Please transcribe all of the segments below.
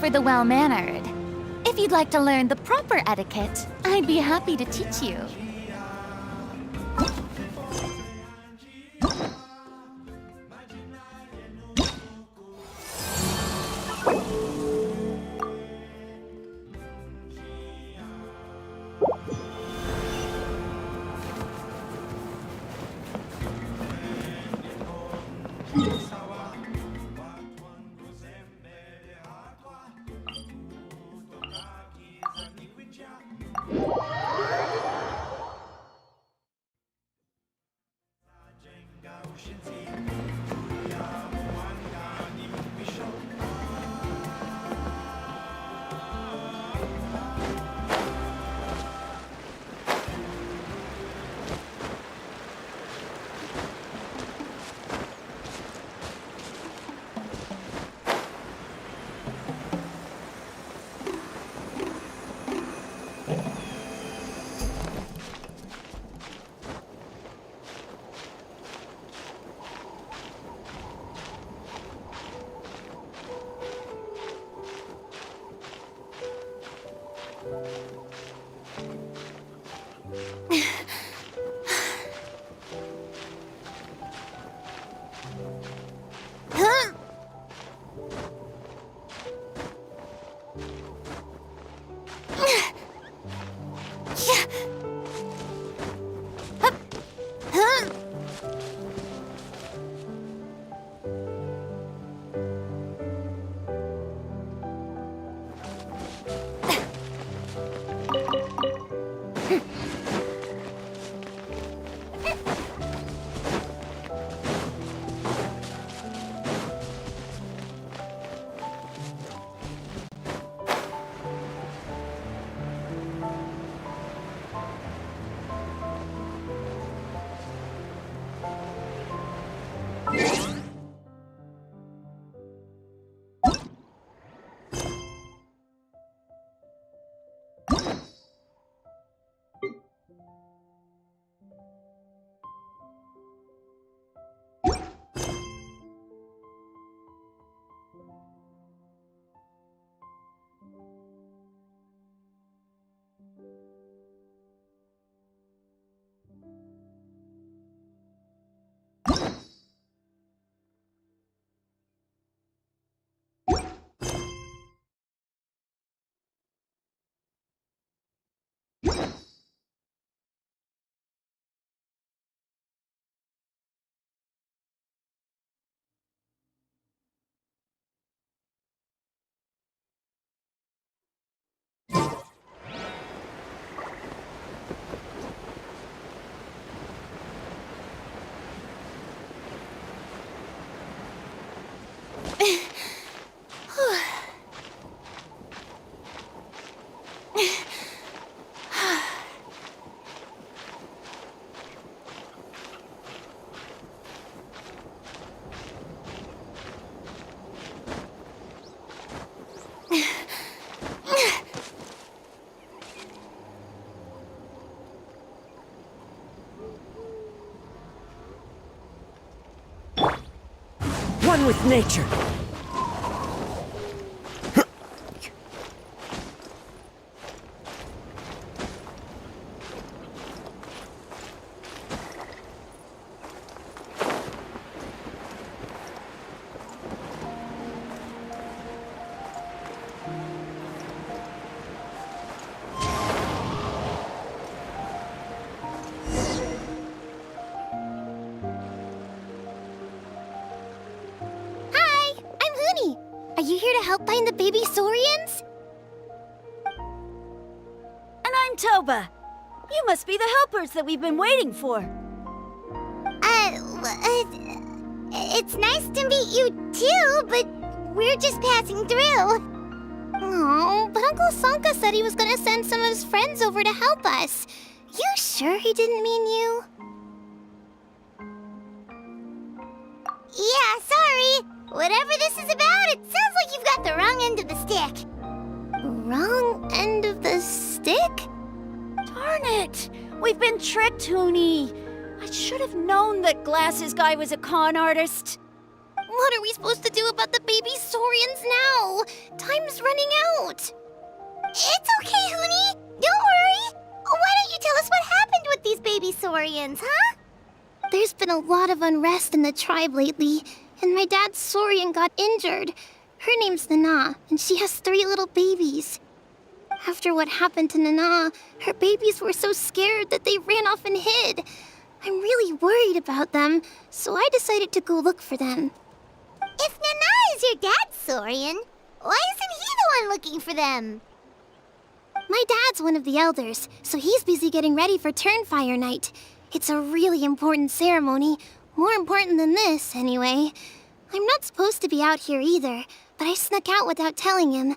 for the well-mannered. If you'd like to learn the proper etiquette, I'd be happy to teach you. One with nature. Are you here to help find the baby Saurians? And I'm Toba. You must be the helpers that we've been waiting for. It's nice to meet you too, but we're just passing through. Oh, but Uncle Sanka said he was gonna send some of his friends over to help us. You sure he didn't mean you? Yeah, sorry. Whatever this is about, it sounds like you've got the wrong end of the stick. Wrong end of the stick? Darn it! We've been tricked, Hoonie. I should have known that Glasses Guy was a con artist. What are we supposed to do about the baby Saurians now? Time's running out. It's okay, Huni. Don't worry. Why don't you tell us what happened with these baby Saurians, huh? There's been a lot of unrest in the tribe lately, and my dad's Saurian got injured. Her name's Nana, and she has 3 little babies. After what happened to Nana, her babies were so scared that they ran off and hid. I'm really worried about them, so I decided to go look for them. If Nana is your dad's Saurian, why isn't he the one looking for them? My dad's one of the elders, so he's busy getting ready for Turnfire night. It's a really important ceremony, more important than this, anyway. I'm not supposed to be out here either, but I snuck out without telling him.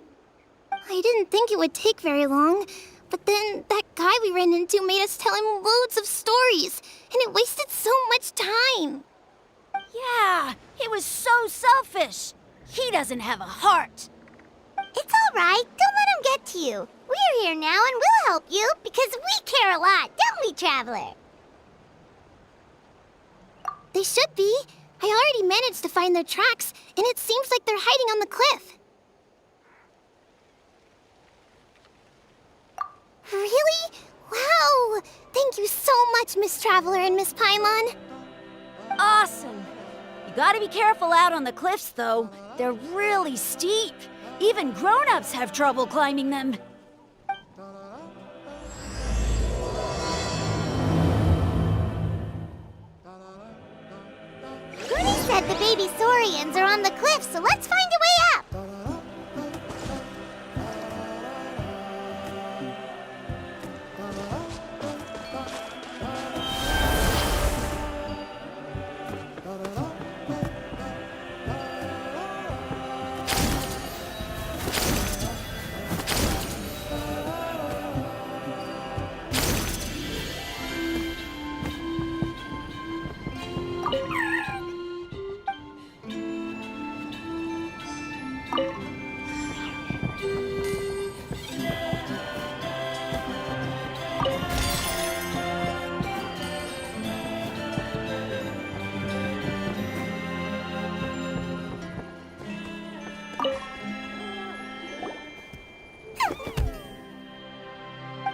I didn't think it would take very long, but then that guy we ran into made us tell him loads of stories, and it wasted so much time. Yeah, he was so selfish. He doesn't have a heart. It's all right. Don't let him get to you. We're here now and we'll help you because we care a lot, don't we, Traveler? They should be. I already managed to find their tracks, and it seems like they're hiding on the cliff. Really? Wow! Thank you so much, Miss Traveler and Miss Paimon. Awesome. You gotta be careful out on the cliffs, though. They're really steep. Even grown-ups have trouble climbing them. Huni said the baby Saurians are on the cliff, so let's find a way up.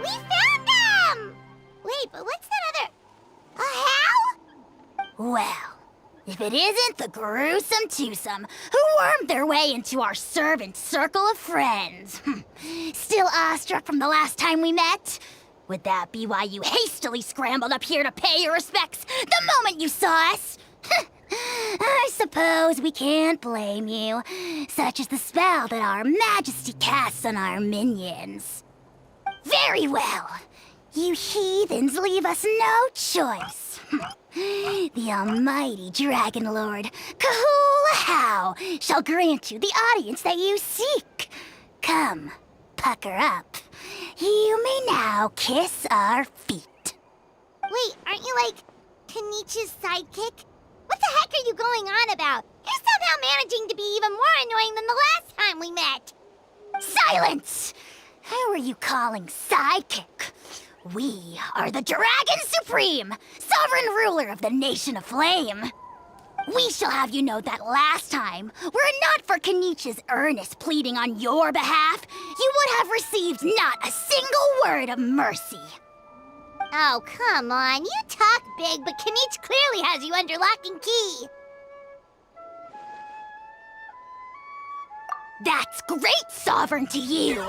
We found them! Wait, but what's that other... A how? Well, if it isn't the gruesome twosome who wormed their way into our servant circle of friends. Still awestruck from the last time we met? Would that be why you hastily scrambled up here to pay your respects the moment you saw us? I suppose we can't blame you. Such is the spell that our majesty casts on our minions. Very well. You heathens leave us no choice. The almighty Dragon Lord, Kahula shall grant you the audience that you seek. Come, pucker up. You may now kiss our feet. Wait, aren't you like Kenichi's sidekick? What the heck are you going on about? You're somehow managing to be even more annoying than the last time we met. Silence! Who are you calling sidekick? We are the Dragon Supreme, sovereign ruler of the Nation of Flame. We shall have you know that last time, were it not for Kenichi's earnest pleading on your behalf, you would have received not a single word of mercy. Oh, come on. You talk big, but Kenichi clearly has you under lock and key. That's great, sovereign to you.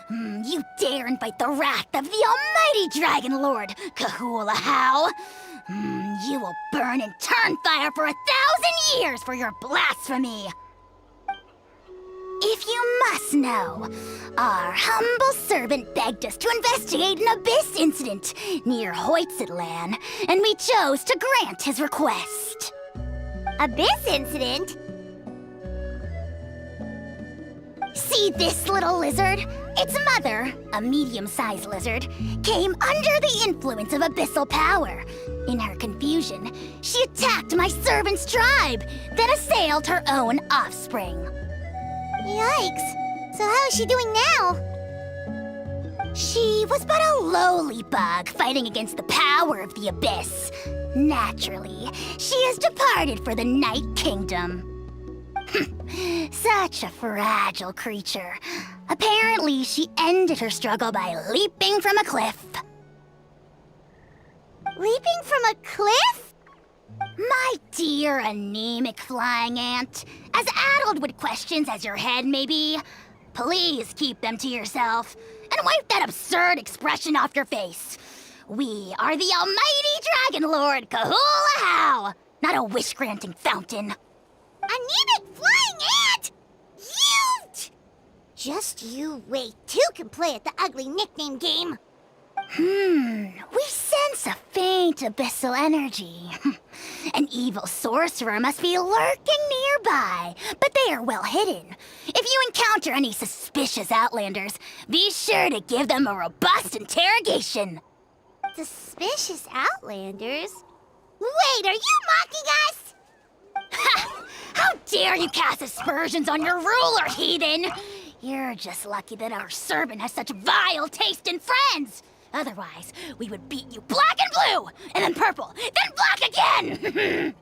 You dare invite the wrath of the almighty Dragon Lord, Kahula How. You will burn in Turnfire for 1,000 years for your blasphemy. If you must know, our humble servant begged us to investigate an abyss incident near Hoytzitlán, and we chose to grant his request. Abyss incident? See this little lizard? Its mother, a medium-sized lizard, came under the influence of abyssal power. In her confusion, she attacked my servant's tribe, then assailed her own offspring. Yikes. So how is she doing now? She was but a lowly bug fighting against the power of the abyss. Naturally, she has departed for the Night Kingdom. Such a fragile creature. Apparently, she ended her struggle by leaping from a cliff. Leaping from a cliff? My dear anemic flying ant, as addled with questions as your head may be, please keep them to yourself and wipe that absurd expression off your face. We are the almighty Dragon Lord Kahula-How, not a wish-granting fountain. Anemic flying ant? You! Just you wait. Two can play at the ugly nickname game. We sense a faint abyssal energy. An evil sorcerer must be lurking nearby, but they are well hidden. If you encounter any suspicious outlanders, be sure to give them a robust interrogation. Suspicious outlanders? Wait, are you mocking us? Ha! How dare you cast aspersions on your ruler, heathen! You're just lucky that our servant has such vile taste in friends! Otherwise, we would beat you black and blue, and then purple, then black again!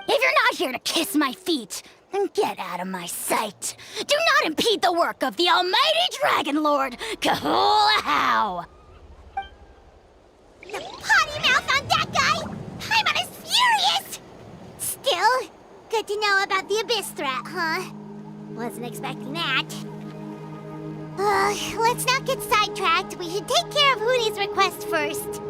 If you're not here to kiss my feet, then get out of my sight. Do not impede the work of the almighty Dragon Lord, Kahula-How! The potty mouth on that guy? I'm on his furious! Still, good to know about the abyss threat, huh? Wasn't expecting that. Let's not get sidetracked. We should take care of Hootie's request first.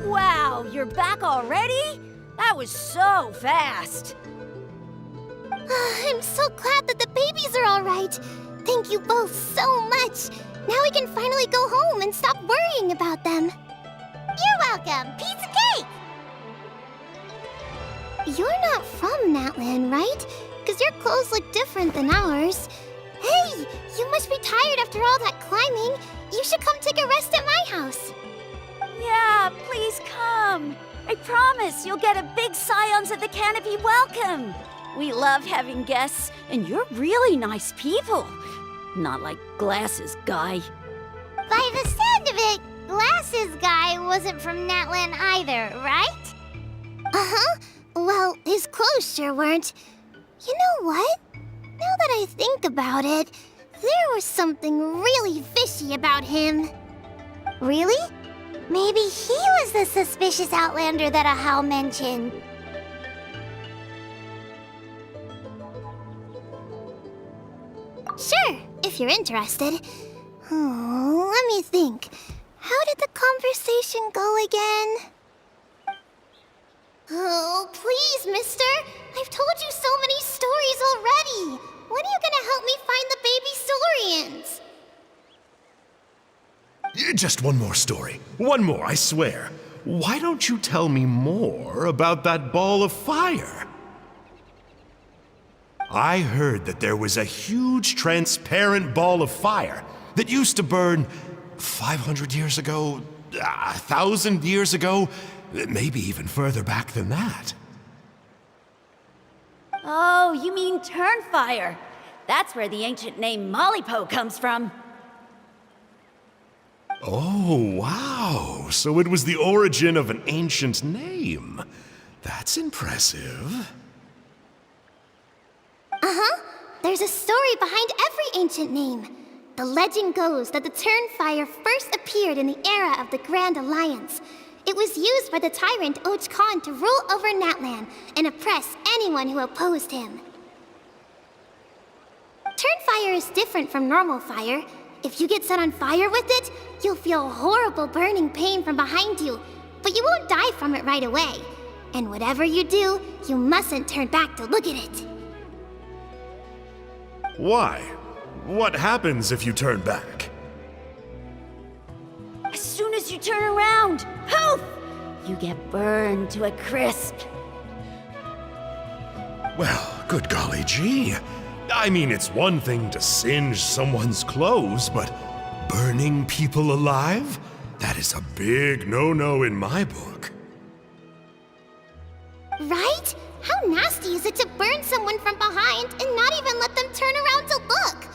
Wow, you're back already? That was so fast. I'm so glad that the babies are all right. Thank you both so much. Now we can finally go home and stop worrying about them. You're welcome. Piece of cake! You're not from Natlan, right? Because your clothes look different than ours. Hey, you must be tired after all that climbing. You should come take a rest at my house. Yeah, please come. I promise you'll get a big Scions at the Canopy welcome. We love having guests, and you're really nice people. Not like Glasses Guy. By the sound of it, Glasses Guy wasn't from Natlan either, right? Uh-huh. Well, his clothes sure weren't. You know what? Now that I think about it, there was something really fishy about him. Really? Maybe he was the suspicious outlander that Ahau mentioned. Sure, if you're interested. Oh, let me think. How did the conversation go again? Oh, please, mister. I've told you so many stories already. When are you gonna help me find the baby Saurians? Just one more story. One more, I swear. Why don't you tell me more about that ball of fire? I heard that there was a huge transparent ball of fire that used to burn 500 years ago, 1,000 years ago, maybe even further back than that. Oh, you mean Turnfire. That's where the ancient name Mollypo comes from. Oh, wow. So it was the origin of an ancient name. That's impressive. Uh-huh. There's a story behind every ancient name. The legend goes that the Turnfire first appeared in the era of the Grand Alliance. It was used by the tyrant Och Khan to rule over Natlan and oppress anyone who opposed him. Turnfire is different from normal fire. If you get set on fire with it, you'll feel horrible burning pain from behind you, but you won't die from it right away. And whatever you do, you mustn't turn back to look at it. Why? What happens if you turn back? As soon as you turn around, poof! You get burned to a crisp. Well, good golly gee. I mean, it's one thing to singe someone's clothes, but burning people alive? That is a big no-no in my book. Right? How nasty is it to burn someone from behind and not even let them turn around to look?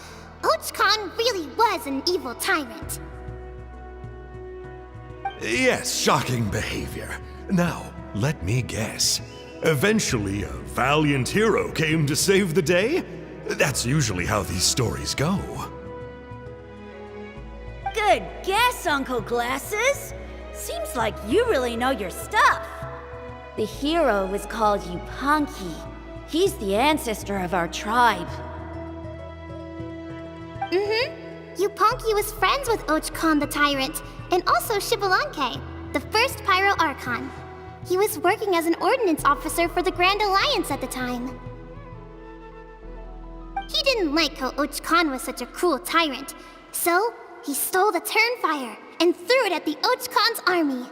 Och Khan really was an evil tyrant. Yes, shocking behavior. Now, let me guess. Eventually, a valiant hero came to save the day? That's usually how these stories go. Good guess, Uncle Glasses. Seems like you really know your stuff. The hero was called Yupanqui. He's the ancestor of our tribe. Yupanqui was friends with Och Khan the tyrant, and also Yupanqui, the first Pyro Archon. He was working as an ordnance officer for the Grand Alliance at the time. He didn't like how Och Khan was such a cruel tyrant, so he stole the Turnfire and threw it at the Och Khan's army.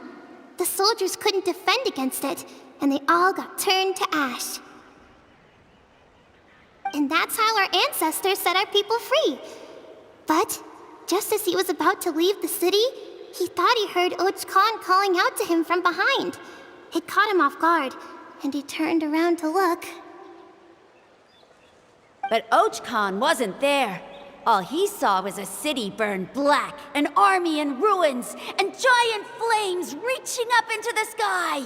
The soldiers couldn't defend against it, and they all got turned to ash. And that's how our ancestors set our people free. But just as he was about to leave the city, he thought he heard Och Khan calling out to him from behind. It caught him off guard, and he turned around to look. But Och Khan wasn't there. All he saw was a city burned black, an army in ruins, and giant flames reaching up into the sky.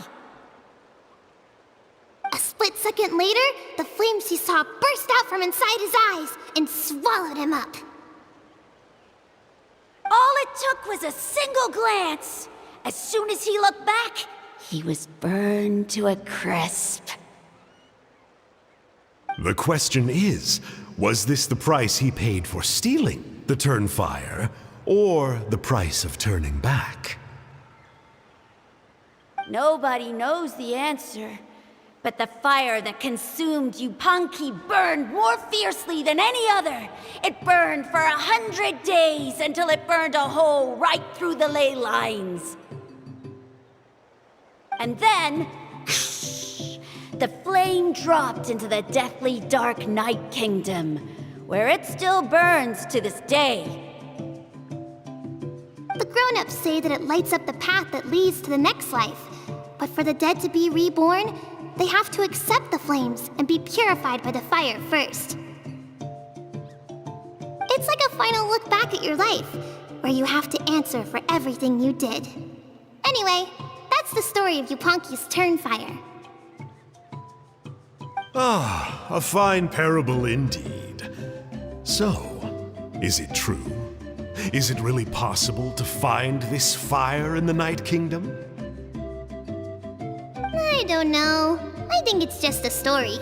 A split second later, the flames he saw burst out from inside his eyes and swallowed him up. All it took was a single glance. As soon as he looked back, he was burned to a crisp. The question is, was this the price he paid for stealing the Turnfire, or the price of turning back? Nobody knows the answer, but the fire that consumed Yupanqui burned more fiercely than any other. It burned for 100 days until it burned a hole right through the ley lines. And then, the flame dropped into the deathly dark Night Kingdom, where it still burns to this day. The grown-ups say that it lights up the path that leads to the next life. But for the dead to be reborn, they have to accept the flames and be purified by the fire first. It's like a final look back at your life, where you have to answer for everything you did. Anyway, that's the story of Yupanqui's Turnfire. Ah, a fine parable indeed. So, is it true? Is it really possible to find this fire in the Night Kingdom? I don't know. I think it's just a story.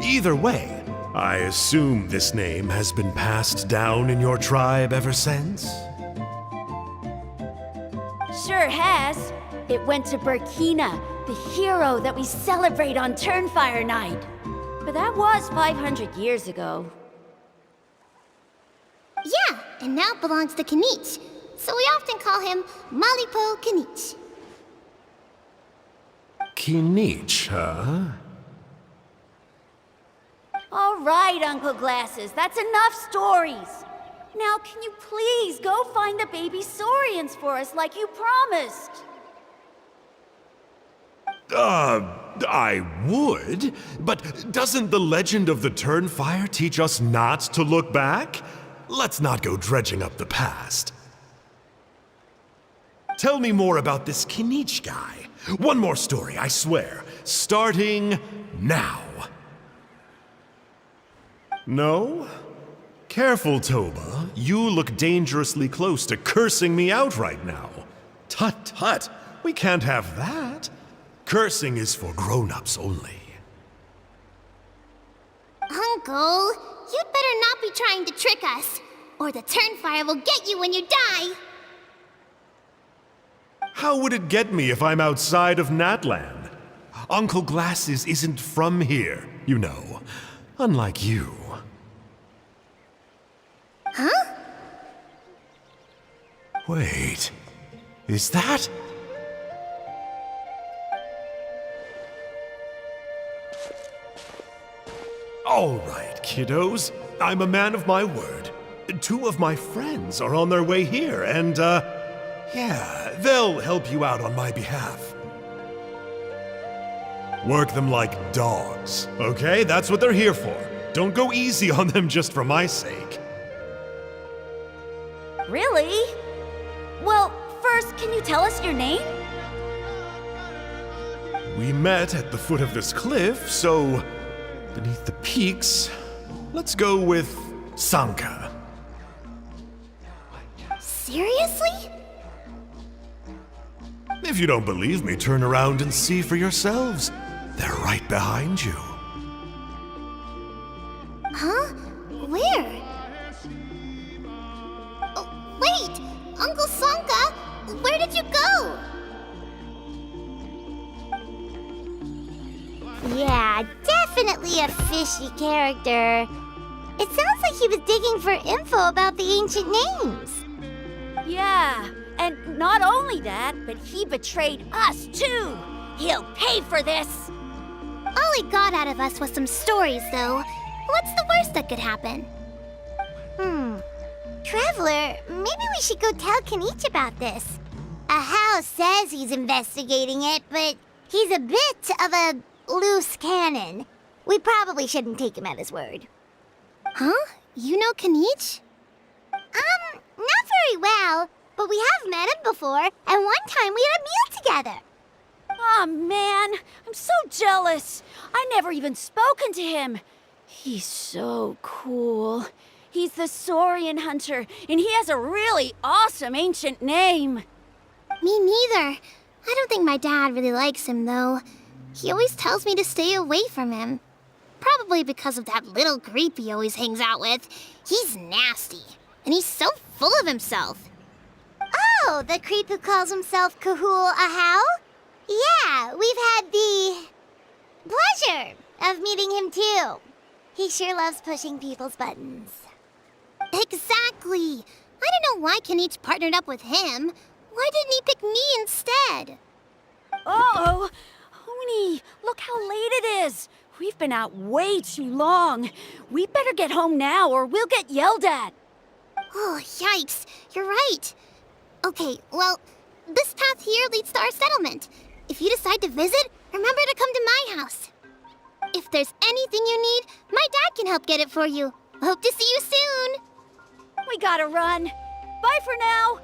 Either way, I assume this name has been passed down in your tribe ever since? Sure has. It went to Burkina, the hero that we celebrate on Turnfire Night. But that was 500 years ago. Yeah, and now it belongs to Kanich. So we often call him Malipo Kanich. Kinich, huh? All right, Uncle Glasses, that's enough stories. Now, can you please go find the baby Saurians for us like you promised? I would, but doesn't the legend of the Turnfire teach us not to look back? Let's not go dredging up the past. Tell me more about this Kinich guy. One more story, I swear. Starting now. No? Careful, Toba. You look dangerously close to cursing me out right now. Tut tut! We can't have that. Cursing is for grown-ups only. Uncle, you'd better not be trying to trick us, or the Turnfire will get you when you die. How would it get me if I'm outside of Natland? Uncle Glasses isn't from here, you know. Unlike you. Huh? Wait, is that? All right, kiddos. I'm a man of my word. 2 of my friends are on their way here, and, yeah, they'll help you out on my behalf. Work them like dogs, okay? That's what they're here for. Don't go easy on them just for my sake. Really? Well, first, can you tell us your name? We met at the foot of this cliff, so beneath the peaks, let's go with Sanka. Seriously? If you don't believe me, turn around and see for yourselves. They're right behind you. Huh? Where? Oh, wait! Uncle Sanka, where did you go? Yeah, definitely a fishy character. It sounds like he was digging for info about the ancient names. Yeah, and not only that, but he betrayed us too. He'll pay for this. All he got out of us was some stories, though. What's the worst that could happen? Traveler, maybe we should go tell Kanich about this. Ahau says he's investigating it, but he's a bit of a loose cannon. We probably shouldn't take him at his word. Huh? You know Kanich? Not very well, but we have met him before, and one time we had a meal together. Aw, man, I'm so jealous. I never even spoken to him. He's so cool. He's the Saurian hunter, and he has a really awesome ancient name. Me neither. I don't think my dad really likes him, though. He always tells me to stay away from him. Probably because of that little creep he always hangs out with. He's nasty, and he's so full of himself. Oh, the creep who calls himself Kahul Ahau? Yeah, we've had the pleasure of meeting him too. He sure loves pushing people's buttons. Exactly. I don't know why Kanich partnered up with him. Why didn't he pick me instead? Uh-oh. Honey, look how late it is. We've been out way too long. We better get home now or we'll get yelled at. Oh, yikes. You're right. Okay, well, this path here leads to our settlement. If you decide to visit, remember to come to my house. If there's anything you need, my dad can help get it for you. Hope to see you soon. We gotta run. Bye for now.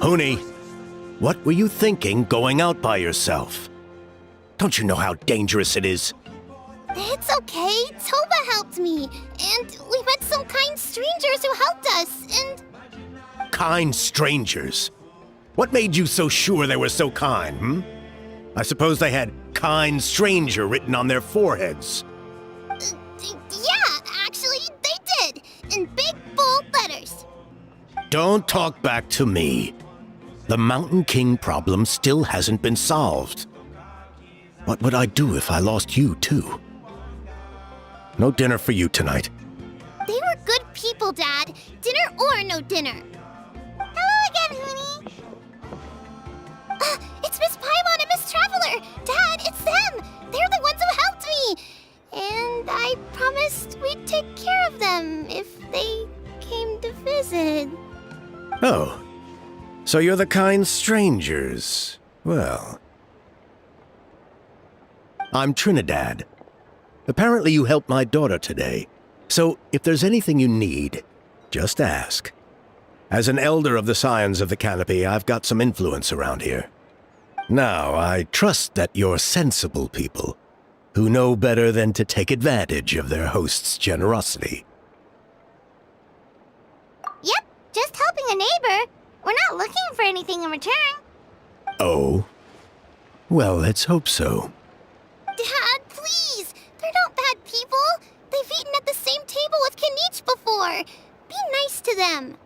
Huni, what were you thinking going out by yourself? Don't you know how dangerous it is? It's okay. Toba helped me. And we met some kind strangers who helped us, and... Kind strangers? What made you so sure they were so kind, I suppose they had kind stranger written on their foreheads. Yeah, actually, they did. In big, bold letters. Don't talk back to me. The Mountain King problem still hasn't been solved. What would I do if I lost you, too? No dinner for you tonight. They were good people, Dad. Dinner or no dinner. Hello again, Huni. It's Miss Paimon and Miss Traveler! Dad, it's them! They're the ones who helped me! And I promised we'd take care of them if they came to visit. Oh, so you're the kind strangers. Well... I'm Trinidad. Apparently you helped my daughter today, so if there's anything you need, just ask. As an elder of the Scions of the Canopy, I've got some influence around here. Now, I trust that you're sensible people, who know better than to take advantage of their host's generosity. Yep, just helping a neighbor. We're not looking for anything in return. Oh? Well, let's hope so. Dad, please! They're not bad people! They've eaten at the same table with Kanich before! Be nice to them!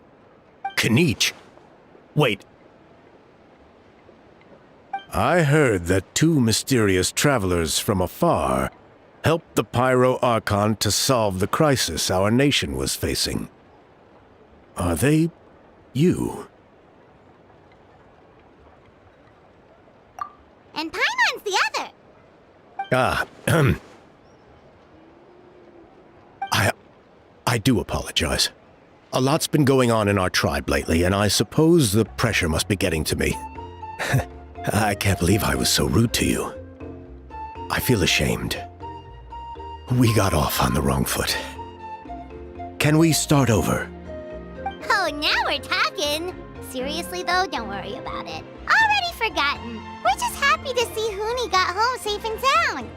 Kanich? Wait. I heard that two mysterious travelers from afar helped the Pyro Archon to solve the crisis our nation was facing. Are they you? And Paimon's the other. I do apologize. A lot's been going on in our tribe lately, and I suppose the pressure must be getting to me. I can't believe I was so rude to you. I feel ashamed. We got off on the wrong foot. Can we start over? Oh, now we're talking. Seriously, though, don't worry about it. Already forgotten. We're just happy to see Huni got home safe and sound.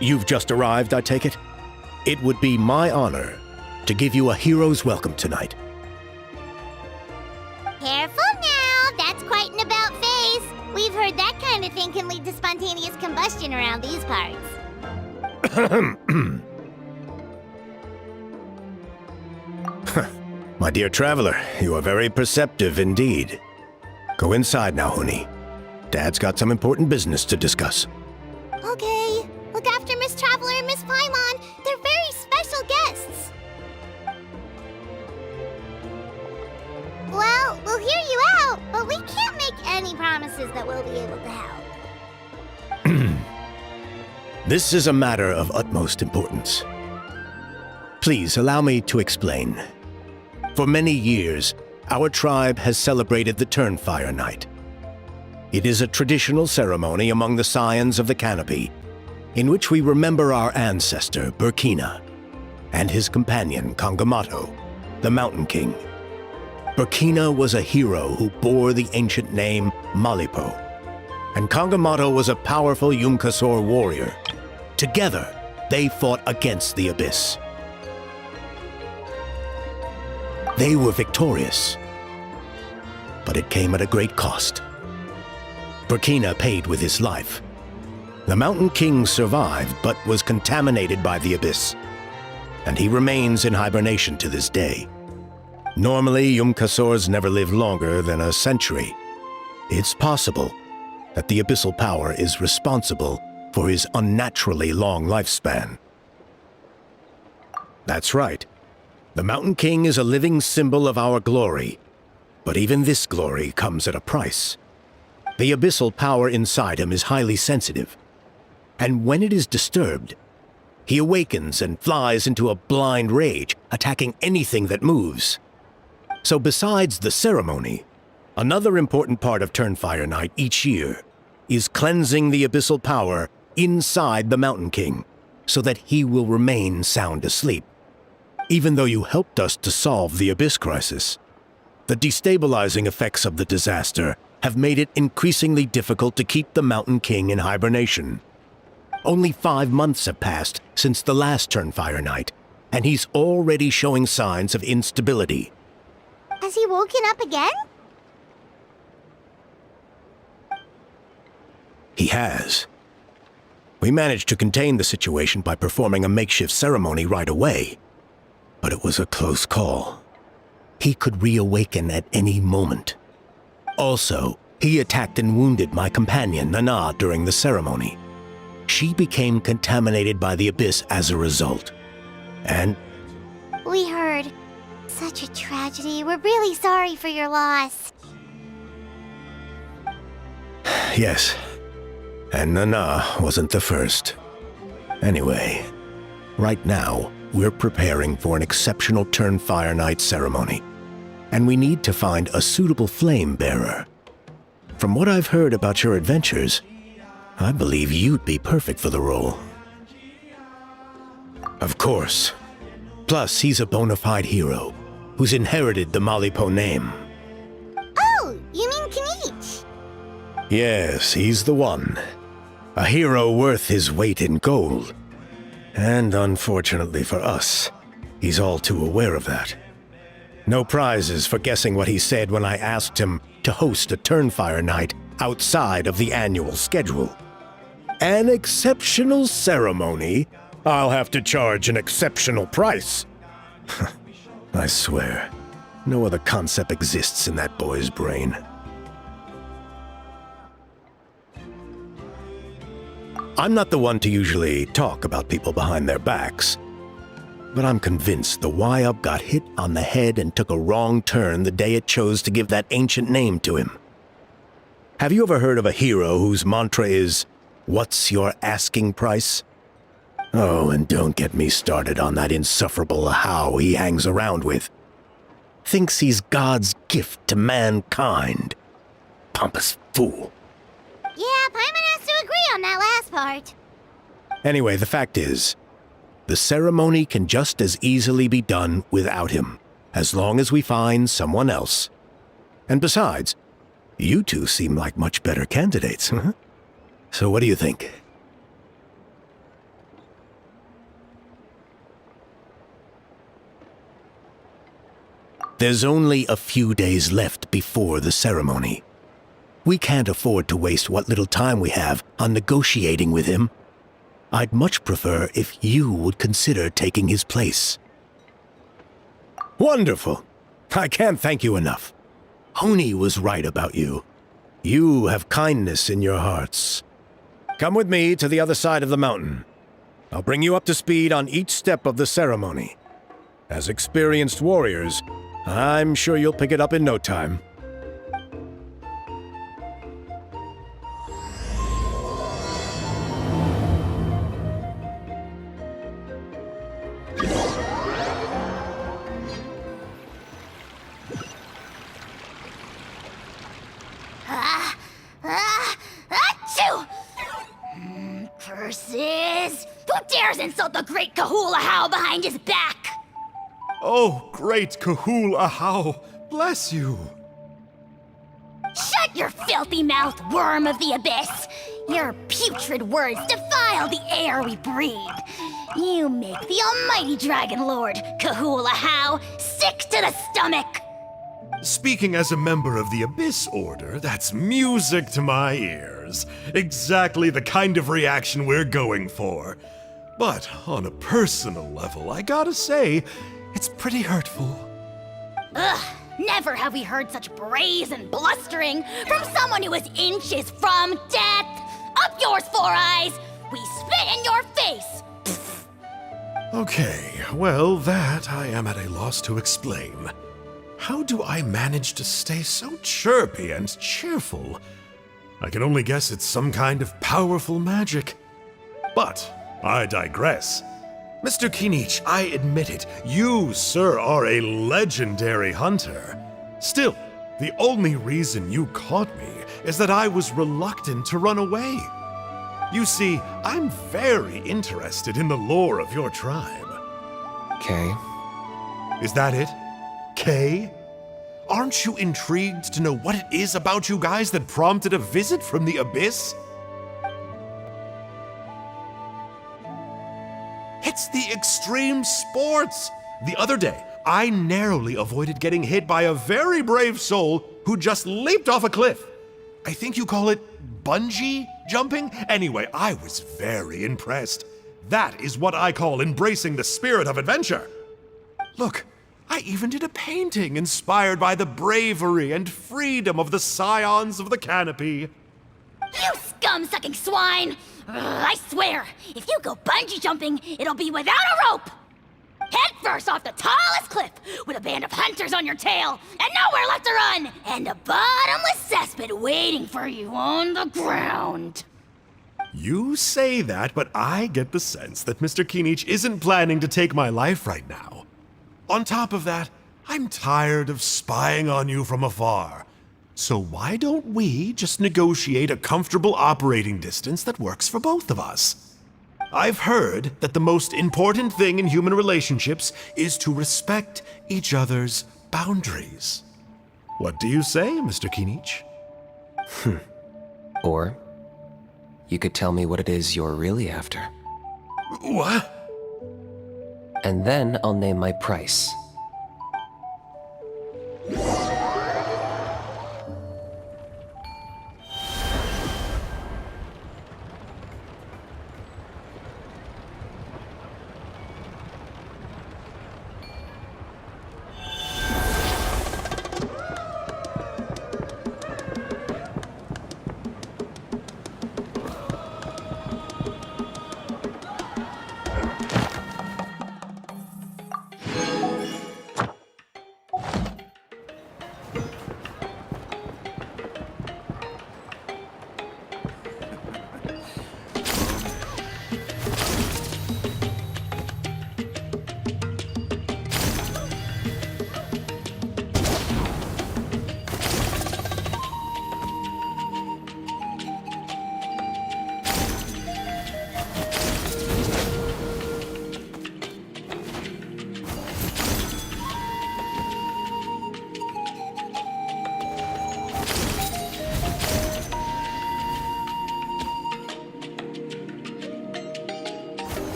You've just arrived, I take it? It would be my honor to give you a hero's welcome tonight. Careful now, that's quite an about-face. We've heard that kind of thing can lead to spontaneous combustion around these parts. My dear traveler, you are very perceptive indeed. Go inside now, Huni. Dad's got some important business to discuss. Okay. Look after Miss Traveler and Miss Paimon. They're very special guests. Well, we'll hear you out, but we can't make any promises that we'll be able to help. This is a matter of utmost importance. Please allow me to explain. For many years, our tribe has celebrated the Turnfire Night. It is a traditional ceremony among the Scions of the Canopy, in which we remember our ancestor, Burkina, and his companion, Kangamato, the Mountain King. Burkina was a hero who bore the ancient name Malipo, and Kangamato was a powerful Yumkasor warrior. Together, they fought against the Abyss. They were victorious, but it came at a great cost. Burkina paid with his life. The Mountain King survived, but was contaminated by the Abyss, and he remains in hibernation to this day. Normally, Yumkasors never live longer than a century. It's possible that the abyssal power is responsible for his unnaturally long lifespan. That's right. The Mountain King is a living symbol of our glory, but even this glory comes at a price. The abyssal power inside him is highly sensitive, and when it is disturbed, he awakens and flies into a blind rage, attacking anything that moves. So besides the ceremony, another important part of Turnfire Night each year is cleansing the abyssal power inside the Mountain King, so that he will remain sound asleep. Even though you helped us to solve the Abyss crisis, The destabilizing effects of the disaster have made it increasingly difficult to keep the Mountain King in hibernation. Only 5 months have passed since the last Turnfire night, and he's already showing signs of instability. Has he woken up again? He has. We managed to contain the situation by performing a makeshift ceremony right away, but it was a close call. He could reawaken at any moment. Also, he attacked and wounded my companion, Nana, during the ceremony. She became contaminated by the Abyss as a result. And We heard. Such a tragedy. We're really sorry for your loss. yes, and Nana wasn't the first. Anyway, right now, we're preparing for an exceptional Turnfire Night ceremony, and we need to find a suitable flame bearer. From what I've heard about your adventures, I believe you'd be perfect for the role. Of course. Plus, he's a bona fide hero who's inherited the Malipo name. Oh, you mean Kanich? Yes, he's the one. A hero worth his weight in gold. And unfortunately for us, he's all too aware of that. No prizes for guessing what he said when I asked him to host a Turnfire night outside of the annual schedule. An exceptional ceremony? I'll have to charge an exceptional price. I swear, no other concept exists in that boy's brain. I'm not the one to usually talk about people behind their backs, but I'm convinced the Y-Up got hit on the head and took a wrong turn the day it chose to give that ancient name to him. Have you ever heard of a hero whose mantra is, "What's your asking price?" Oh, and don't get me started on that insufferable how he hangs around with. Thinks he's God's gift to mankind. Pompous fool. Yeah, Paimon has to agree on that last part. Anyway, the fact is, the ceremony can just as easily be done without him, as long as we find someone else. And besides, you two seem like much better candidates, huh? So what do you think? There's only a few days left before the ceremony. We can't afford to waste what little time we have on negotiating with him. I'd much prefer if you would consider taking his place. Wonderful! I can't thank you enough. Honi was right about you. You have kindness in your hearts. Come with me to the other side of the mountain. I'll bring you up to speed on each step of the ceremony. As experienced warriors, I'm sure you'll pick it up in no time. Achoo! Curses! Who dares insult the great Kahula How behind his back? Oh, great Kahul Ahau, bless you. Shut your filthy mouth, worm of the abyss! Your putrid words defile the air we breathe. You make the almighty Dragon Lord, Kahula How, sick to the stomach! Speaking as a member of the Abyss Order, that's music to my ears. Exactly the kind of reaction we're going for. But on a personal level, I gotta say, it's pretty hurtful. Ugh, never have we heard such brazen blustering from someone who is inches from death! Up yours, Four Eyes! We spit in your face! Pfft. Okay, well, that I am at a loss to explain. How do I manage to stay so chirpy and cheerful? I can only guess it's some kind of powerful magic. But I digress. Mr. Kinich, I admit it, you, sir, are a legendary hunter. Still, the only reason you caught me is that I was reluctant to run away. You see, I'm very interested in the lore of your tribe. Okay. Is that it? Kay? Aren't you intrigued to know what it is about you guys that prompted a visit from the abyss? It's the extreme sports! The other day, I narrowly avoided getting hit by a very brave soul who just leaped off a cliff. I think you call it bungee jumping? Anyway, I was very impressed. That is what I call embracing the spirit of adventure. Look, I even did a painting inspired by the bravery and freedom of the Scions of the Canopy. You scum-sucking swine! Ugh, I swear, if you go bungee jumping, it'll be without a rope! Head first off the tallest cliff, with a band of hunters on your tail, and nowhere left to run, and a bottomless cesspit waiting for you on the ground. You say that, but I get the sense that Mr. Kinich isn't planning to take my life right now. On top of that, I'm tired of spying on you from afar. So why don't we just negotiate a comfortable operating distance that works for both of us? I've heard that the most important thing in human relationships is to respect each other's boundaries. What do you say, Mr. Kinich? Or you could tell me what it is you're really after. What? And then I'll name my price.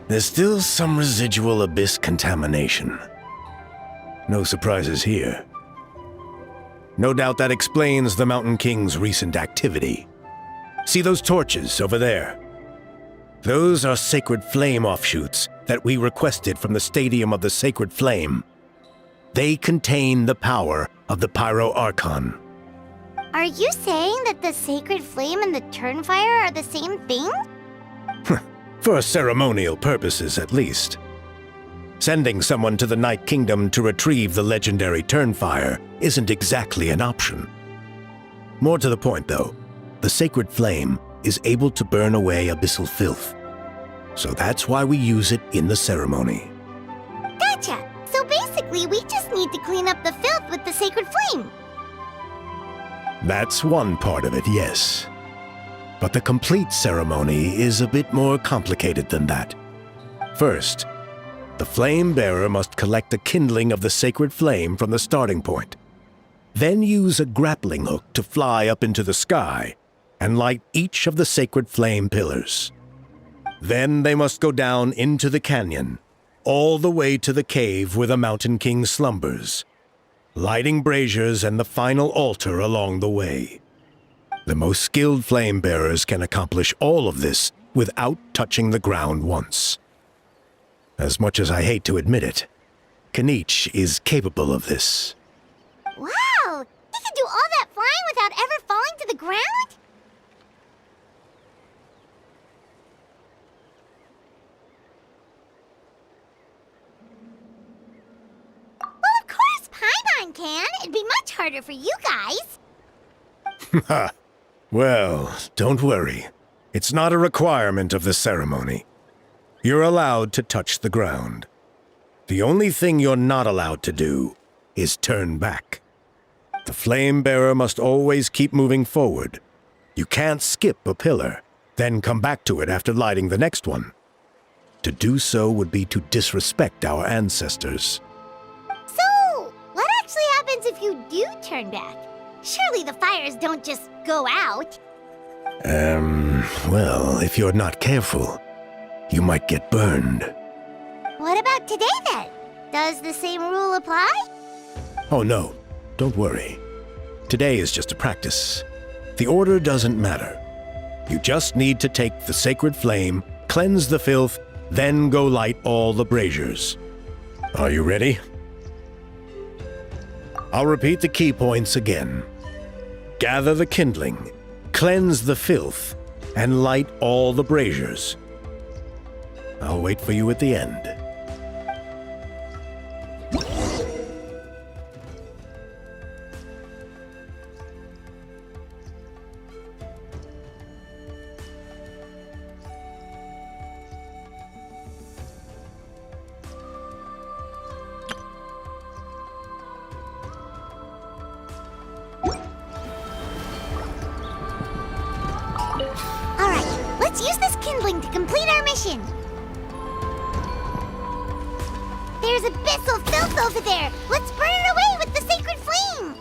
There's still some residual abyss contamination. No surprises here. No doubt that explains the Mountain King's recent activity. See those torches over there? Those are sacred flame offshoots that we requested from the Stadium of the Sacred Flame. They contain the power of the Pyro Archon. Are you saying that the Sacred Flame and the Turnfire are the same thing? For ceremonial purposes, at least. Sending someone to the Night Kingdom to retrieve the legendary Turnfire isn't exactly an option. More to the point, though, the Sacred Flame is able to burn away abyssal filth. So that's why we use it in the ceremony. Gotcha! So basically, we just need to clean up the filth with the Sacred Flame. That's one part of it, yes. But the complete ceremony is a bit more complicated than that. First, the flame bearer must collect a kindling of the sacred flame from the starting point. Then use a grappling hook to fly up into the sky and light each of the sacred flame pillars. Then they must go down into the canyon, all the way to the cave where the Mountain King slumbers, lighting braziers and the final altar along the way. The most skilled flame bearers can accomplish all of this without touching the ground once. As much as I hate to admit it, Kinich is capable of this. Wow! He can do all that flying without ever falling to the ground? everyone can. It'd be much harder for you guys. Ha! Well, don't worry. It's not a requirement of the ceremony. You're allowed to touch the ground. The only thing you're not allowed to do is turn back. The flame bearer must always keep moving forward. You can't skip a pillar, then come back to it after lighting the next one. To do so would be to disrespect our ancestors. So, what actually happens if you do turn back? Surely the fires don't just go out. Well, if you're not careful, you might get burned. What about today then? Does the same rule apply? Oh no, don't worry. Today is just a practice. The order doesn't matter. You just need to take the sacred flame, cleanse the filth, then go light all the braziers. Are you ready? I'll repeat the key points again. Gather the kindling, cleanse the filth, and light all the braziers. I'll wait for you at the end. Alright, let's use this kindling to complete our mission. There's abyssal filth over there. Let's burn it away with the sacred flame.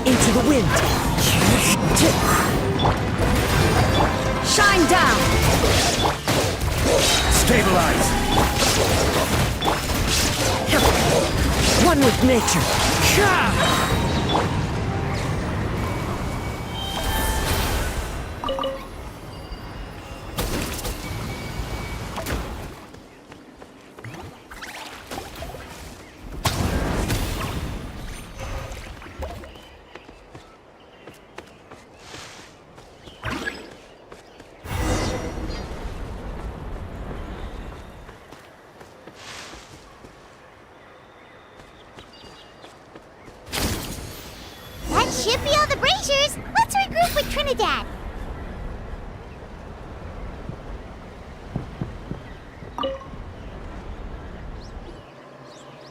Into the wind. Shine down. Stabilize! One with nature. That should be all the braziers. Let's regroup with Trinidad.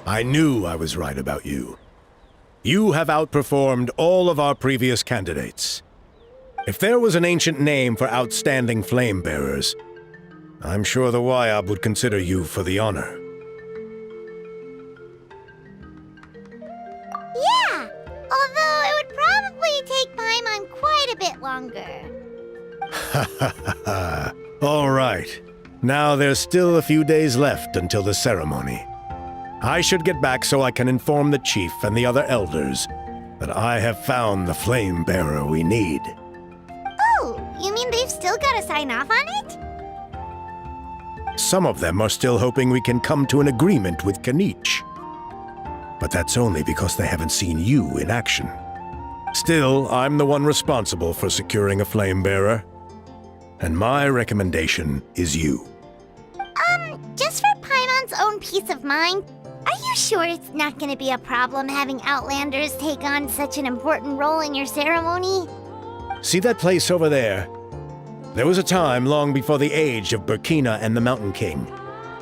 I knew I was right about you. You have outperformed all of our previous candidates. If there was an ancient name for outstanding flame bearers, I'm sure the Wayab would consider you for the honor. Yeah, although it would probably take Paimon quite a bit longer. Ha ha ha ha. All right. Now there's still a few days left until the ceremony. I should get back so I can inform the chief and the other elders that I have found the flame bearer we need. Oh, you mean they've still got to sign off on it? Some of them are still hoping we can come to an agreement with Canich. But that's only because they haven't seen you in action. Still, I'm the one responsible for securing a flame bearer. And my recommendation is you. Just for Paimon's own peace of mind, Are you sure it's not gonna be a problem having Outlanders take on such an important role in your ceremony? See that place over there? There was a time long before the age of Burkina and the Mountain King,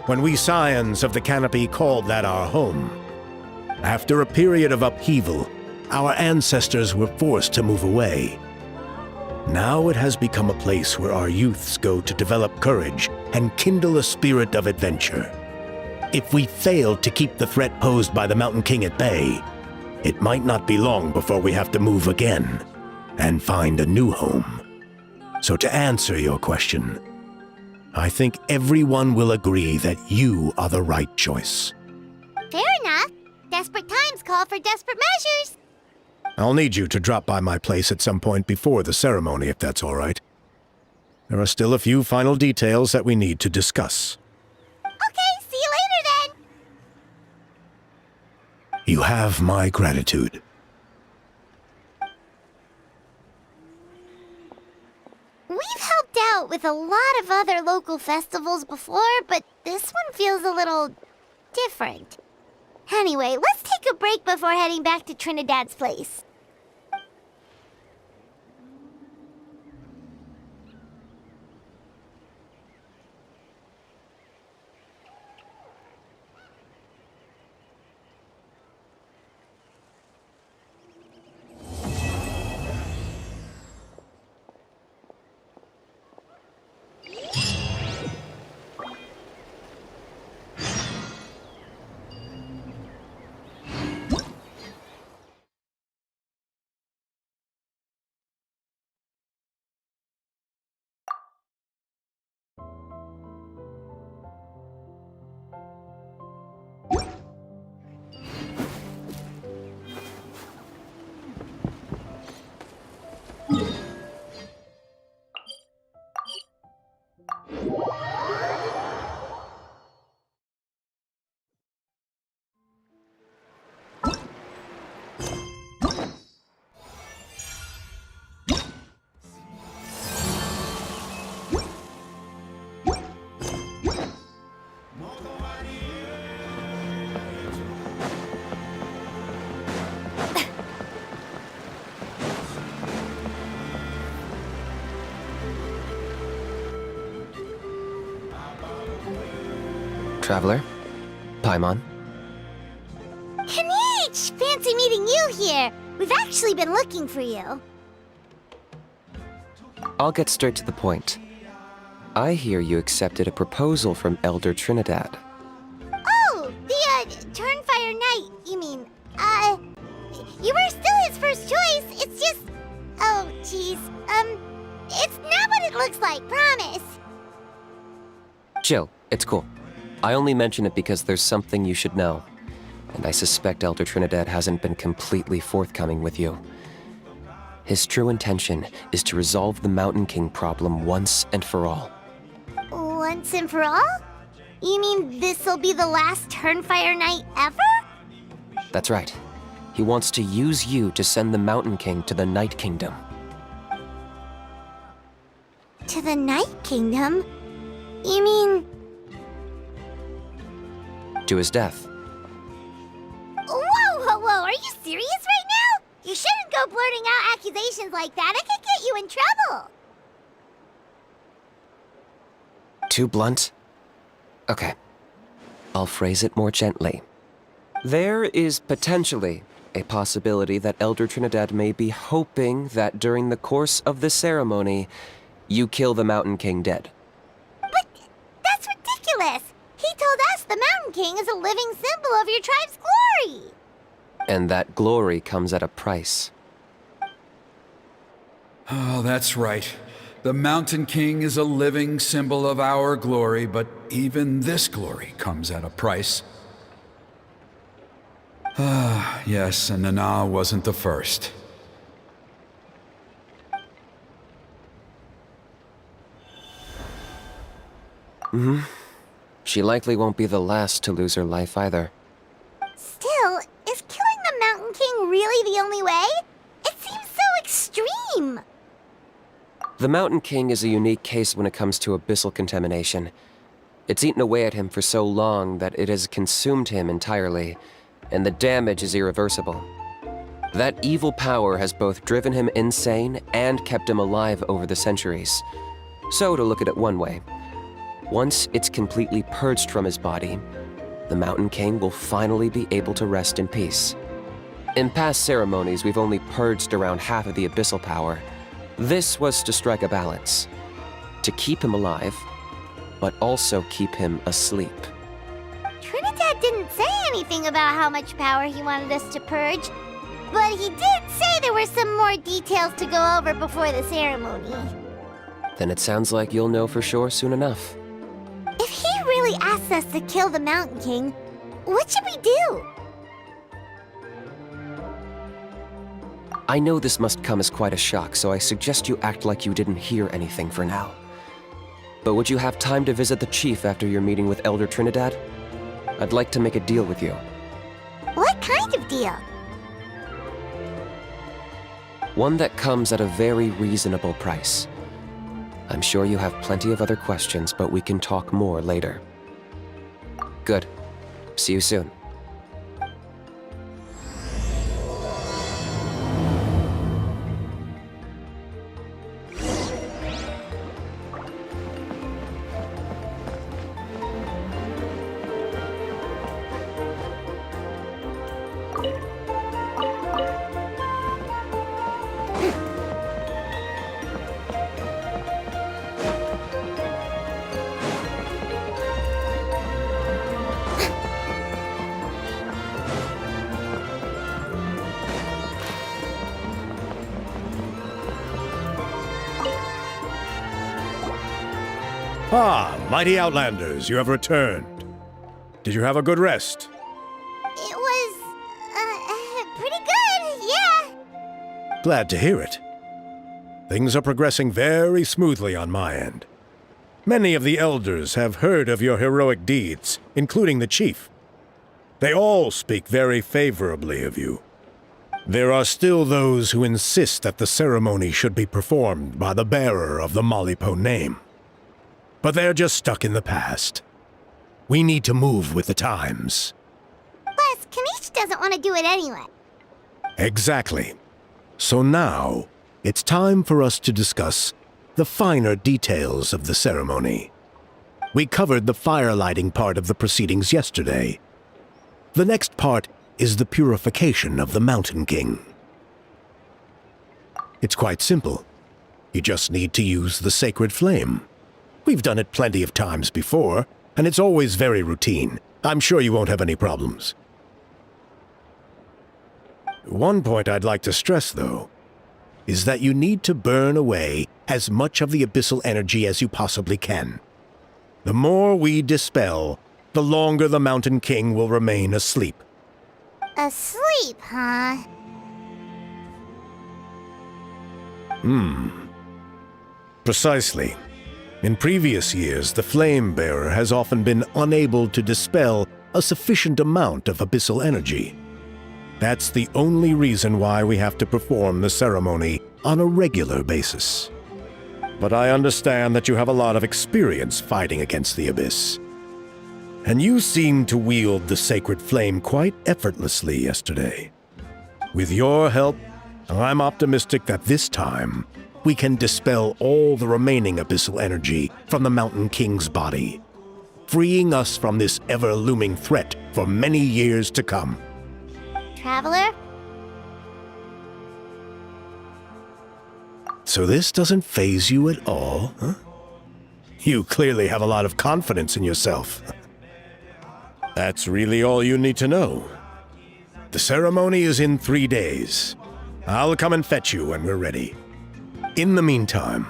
when we Scions of the Canopy called that our home. After a period of upheaval, our ancestors were forced to move away. Now it has become a place where our youths go to develop courage and kindle a spirit of adventure. If we fail to keep the threat posed by the Mountain King at bay, it might not be long before we have to move again and find a new home. So to answer your question, I think everyone will agree that you are the right choice. Fair enough. Desperate times call for desperate measures. I'll need you to drop by my place at some point before the ceremony, if that's all right. There are still a few final details that we need to discuss. Okay, see you later then. You have my gratitude. We've helped out with a lot of other local festivals before, but this one feels a little different. Anyway, let's take a break before heading back to Trinidad's place. Traveler? Paimon? Kanich! Fancy meeting you here. We've actually been looking for you. I'll get straight to the point. I hear you accepted a proposal from Elder Trinidad. Oh, the, Turnfire Knight, you mean. You were still his first choice. It's just... Oh, jeez. It's not what it looks like, promise. Chill, it's cool. I only mention it because there's something you should know. And I suspect Elder Trinidad hasn't been completely forthcoming with you. His true intention is to resolve the Mountain King problem once and for all. Once and for all? You mean this'll be the last Turnfire Knight ever? That's right. He wants to use you to send the Mountain King to the Night Kingdom. To the Night Kingdom? You mean... To his death. Whoa! Are you serious right now? You shouldn't go blurting out accusations like that. It could get you in trouble. Too blunt? Okay. I'll phrase it more gently. There is potentially a possibility that Elder Trinidad may be hoping that during the course of the ceremony, you kill the Mountain King dead. But that's ridiculous. He told us the Mountain King is a living symbol of your tribe's glory. And that glory comes at a price. Oh, that's right. The Mountain King is a living symbol of our glory, but even this glory comes at a price. Ah, yes, and Nana wasn't the first. She likely won't be the last to lose her life either. Still, is killing the Mountain King really the only way? It seems so extreme. The Mountain King is a unique case when it comes to abyssal contamination. It's eaten away at him for so long that it has consumed him entirely, and the damage is irreversible. That evil power has both driven him insane and kept him alive over the centuries. So, to look at it one way, once it's completely purged from his body, the Mountain King will finally be able to rest in peace. In past ceremonies, we've only purged around half of the abyssal power. This was to strike a balance, to keep him alive, but also keep him asleep. Trinidad didn't say anything about how much power he wanted us to purge, but he did say there were some more details to go over before the ceremony. Then it sounds like you'll know for sure soon enough. If he really asks us to kill the Mountain King, what should we do? I know this must come as quite a shock, so I suggest you act like you didn't hear anything for now. But would you have time to visit the chief after your meeting with Elder Trinidad? I'd like to make a deal with you. What kind of deal? One that comes at a very reasonable price. I'm sure you have plenty of other questions, but we can talk more later. Good. See you soon. Ah, mighty Outlanders, you have returned. Did you have a good rest? It was, pretty good, yeah. Glad to hear it. Things are progressing very smoothly on my end. Many of the elders have heard of your heroic deeds, including the chief. They all speak very favorably of you. There are still those who insist that the ceremony should be performed by the bearer of the Malipo name. But they're just stuck in the past. We need to move with the times. Plus, Kanish doesn't want to do it anyway. Exactly. So now, it's time for us to discuss the finer details of the ceremony. We covered the firelighting part of the proceedings yesterday. The next part is the purification of the Mountain King. It's quite simple. You just need to use the sacred flame. We've done it plenty of times before, and it's always very routine. I'm sure you won't have any problems. One point I'd like to stress, though, is that you need to burn away as much of the abyssal energy as you possibly can. The more we dispel, the longer the Mountain King will remain asleep. Asleep, huh? Precisely. In previous years, the Flame Bearer has often been unable to dispel a sufficient amount of abyssal energy. That's the only reason why we have to perform the ceremony on a regular basis. But I understand that you have a lot of experience fighting against the Abyss. And you seemed to wield the sacred flame quite effortlessly yesterday. With your help, I'm optimistic that this time, we can dispel all the remaining abyssal energy from the Mountain King's body, freeing us from this ever-looming threat for many years to come. Traveler? So this doesn't faze you at all, huh? You clearly have a lot of confidence in yourself. That's really all you need to know. The ceremony is in 3 days. I'll come and fetch you when we're ready. In the meantime,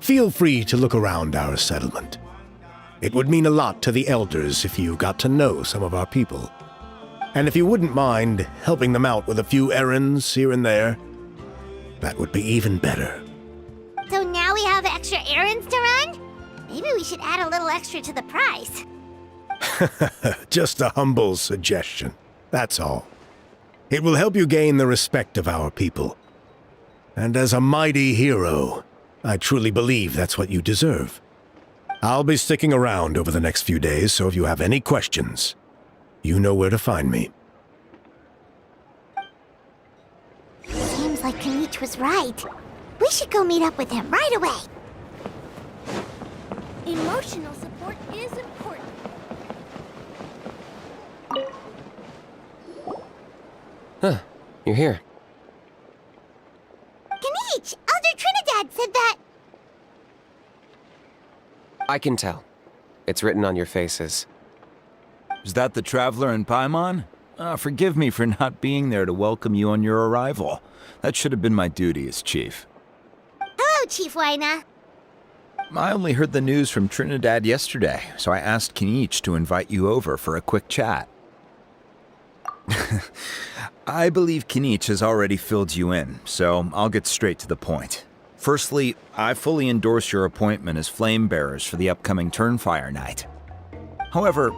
feel free to look around our settlement. It would mean a lot to the elders if you got to know some of our people. And if you wouldn't mind helping them out with a few errands here and there, that would be even better. So now we have extra errands to run? Maybe we should add a little extra to the price. Just a humble suggestion, that's all. It will help you gain the respect of our people. And as a mighty hero, I truly believe that's what you deserve. I'll be sticking around over the next few days, so if you have any questions, you know where to find me. Seems like Kanich was right. We should go meet up with him right away. Emotional support is important. Huh, you're here. Kanich, Elder Trinidad said that... I can tell. It's written on your faces. Is that the Traveler in Paimon? Forgive me for not being there to welcome you on your arrival. That should have been my duty as chief. Hello, Chief Waina. I only heard the news from Trinidad yesterday, so I asked Kanich to invite you over for a quick chat. I believe Kanich has already filled you in, so I'll get straight to the point. Firstly, I fully endorse your appointment as flame bearers for the upcoming Turnfire night. However,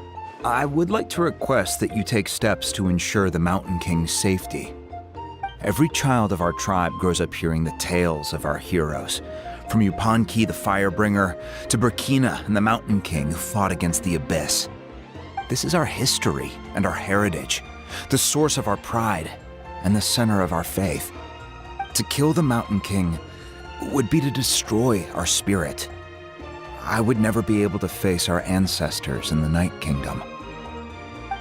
I would like to request that you take steps to ensure the Mountain King's safety. Every child of our tribe grows up hearing the tales of our heroes, from Yupanqui the Firebringer to Burkina and the Mountain King who fought against the Abyss. This is our history and our heritage, the source of our pride and the center of our faith. To kill the Mountain King would be to destroy our spirit. I would never be able to face our ancestors in the Night Kingdom.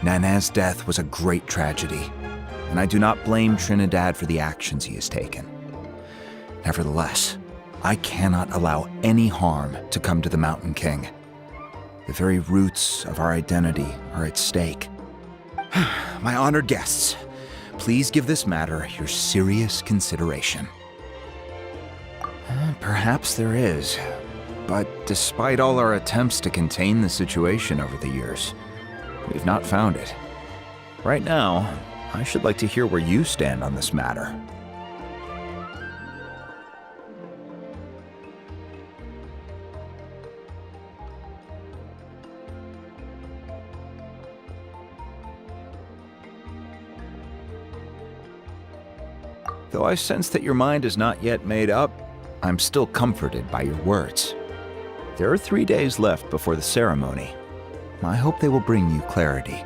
Nana's death was a great tragedy, and I do not blame Trinidad for the actions he has taken. Nevertheless, I cannot allow any harm to come to the Mountain King. The very roots of our identity are at stake. My honored guests, please give this matter your serious consideration. Perhaps there is, but despite all our attempts to contain the situation over the years, we've not found it. Right now, I should like to hear where you stand on this matter. Though I sense that your mind is not yet made up, I'm still comforted by your words. There are 3 days left before the ceremony. I hope they will bring you clarity.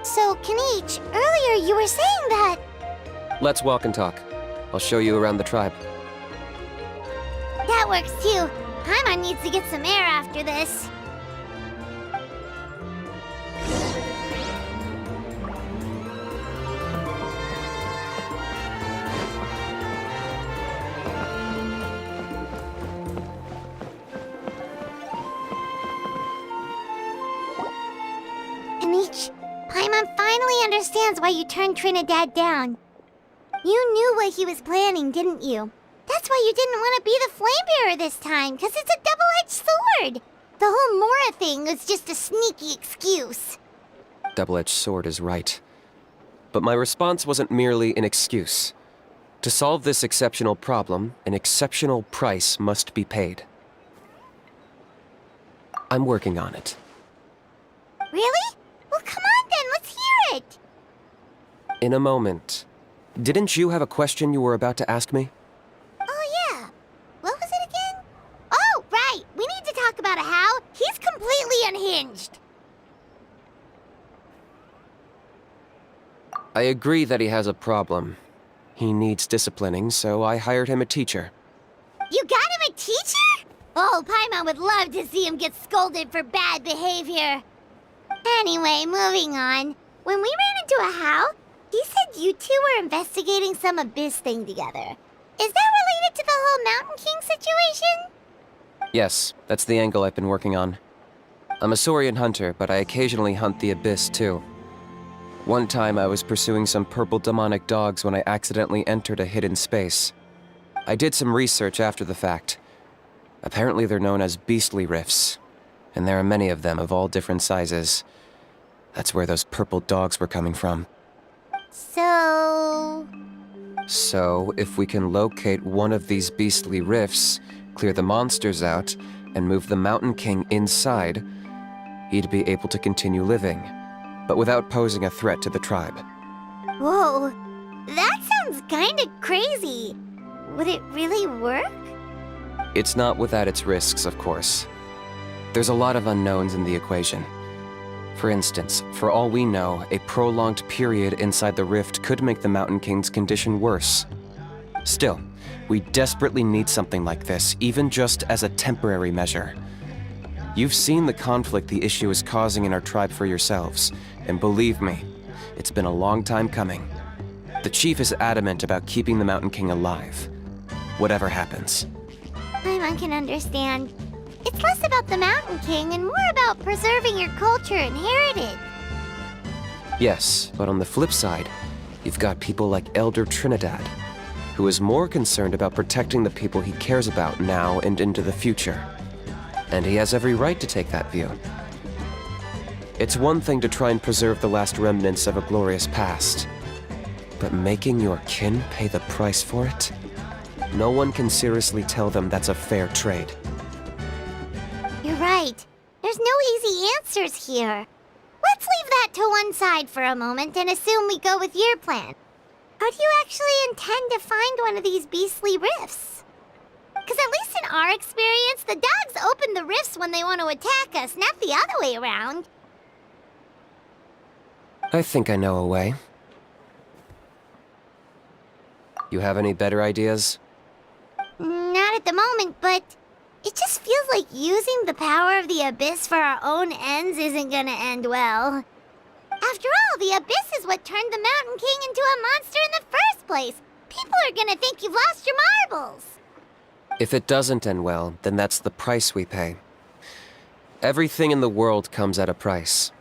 So, Kanich, earlier you were saying that... Let's walk and talk. I'll show you around the tribe. That works too. Paimon needs to get some air after this. Kanich, Paimon finally understands why you turned Trinidad down. You knew what he was planning, didn't you? That's why you didn't want to be the flame bearer this time, because it's a double-edged sword. The whole Mora thing was just a sneaky excuse. Double-edged sword is right. But my response wasn't merely an excuse. To solve this exceptional problem, an exceptional price must be paid. I'm working on it. Really? Well, come on then, let's hear it. In a moment. Didn't you have a question you were about to ask me? Oh, yeah. What was it again? Oh, right. We need to talk about How. He's completely unhinged. I agree that he has a problem. He needs disciplining, so I hired him a teacher. You got him a teacher? Oh, Paimon would love to see him get scolded for bad behavior. Anyway, moving on. When we ran into a How, he said you two were investigating some Abyss thing together. Is that related to the whole Mountain King situation? Yes, that's the angle I've been working on. I'm a Saurian hunter, but I occasionally hunt the Abyss too. One time I was pursuing some purple demonic dogs when I accidentally entered a hidden space. I did some research after the fact. Apparently they're known as beastly rifts, and there are many of them of all different sizes. That's where those purple dogs were coming from. So, if we can locate one of these beastly rifts, clear the monsters out, and move the Mountain King inside, he'd be able to continue living, but without posing a threat to the tribe. whoa, that sounds kinda crazy. Would it really work? It's not without its risks, of course. There's a lot of unknowns in the equation. For instance, for all we know, a prolonged period inside the rift could make the Mountain King's condition worse. Still, we desperately need something like this, even just as a temporary measure. You've seen the conflict the issue is causing in our tribe for yourselves, and believe me, it's been a long time coming. The chief is adamant about keeping the Mountain King alive, whatever happens. I can understand. It's less about the Mountain King and more about preserving your culture and heritage. Yes, but on the flip side, you've got people like Elder Trinidad, who is more concerned about protecting the people he cares about now and into the future. And he has every right to take that view. It's one thing to try and preserve the last remnants of a glorious past, but making your kin pay the price for it? No one can seriously tell them that's a fair trade. You're right. There's no easy answers here. Let's leave that to one side for a moment and assume we go with your plan. How do you actually intend to find one of these beastly rifts? Because at least in our experience, the dogs open the rifts when they want to attack us, not the other way around. I think I know a way. You have any better ideas? Not at the moment, but it just feels like using the power of the Abyss for our own ends isn't gonna end well. After all, the Abyss is what turned the Mountain King into a monster in the first place. People are gonna think you've lost your marbles. If it doesn't end well, then that's the price we pay. Everything in the world comes at a price.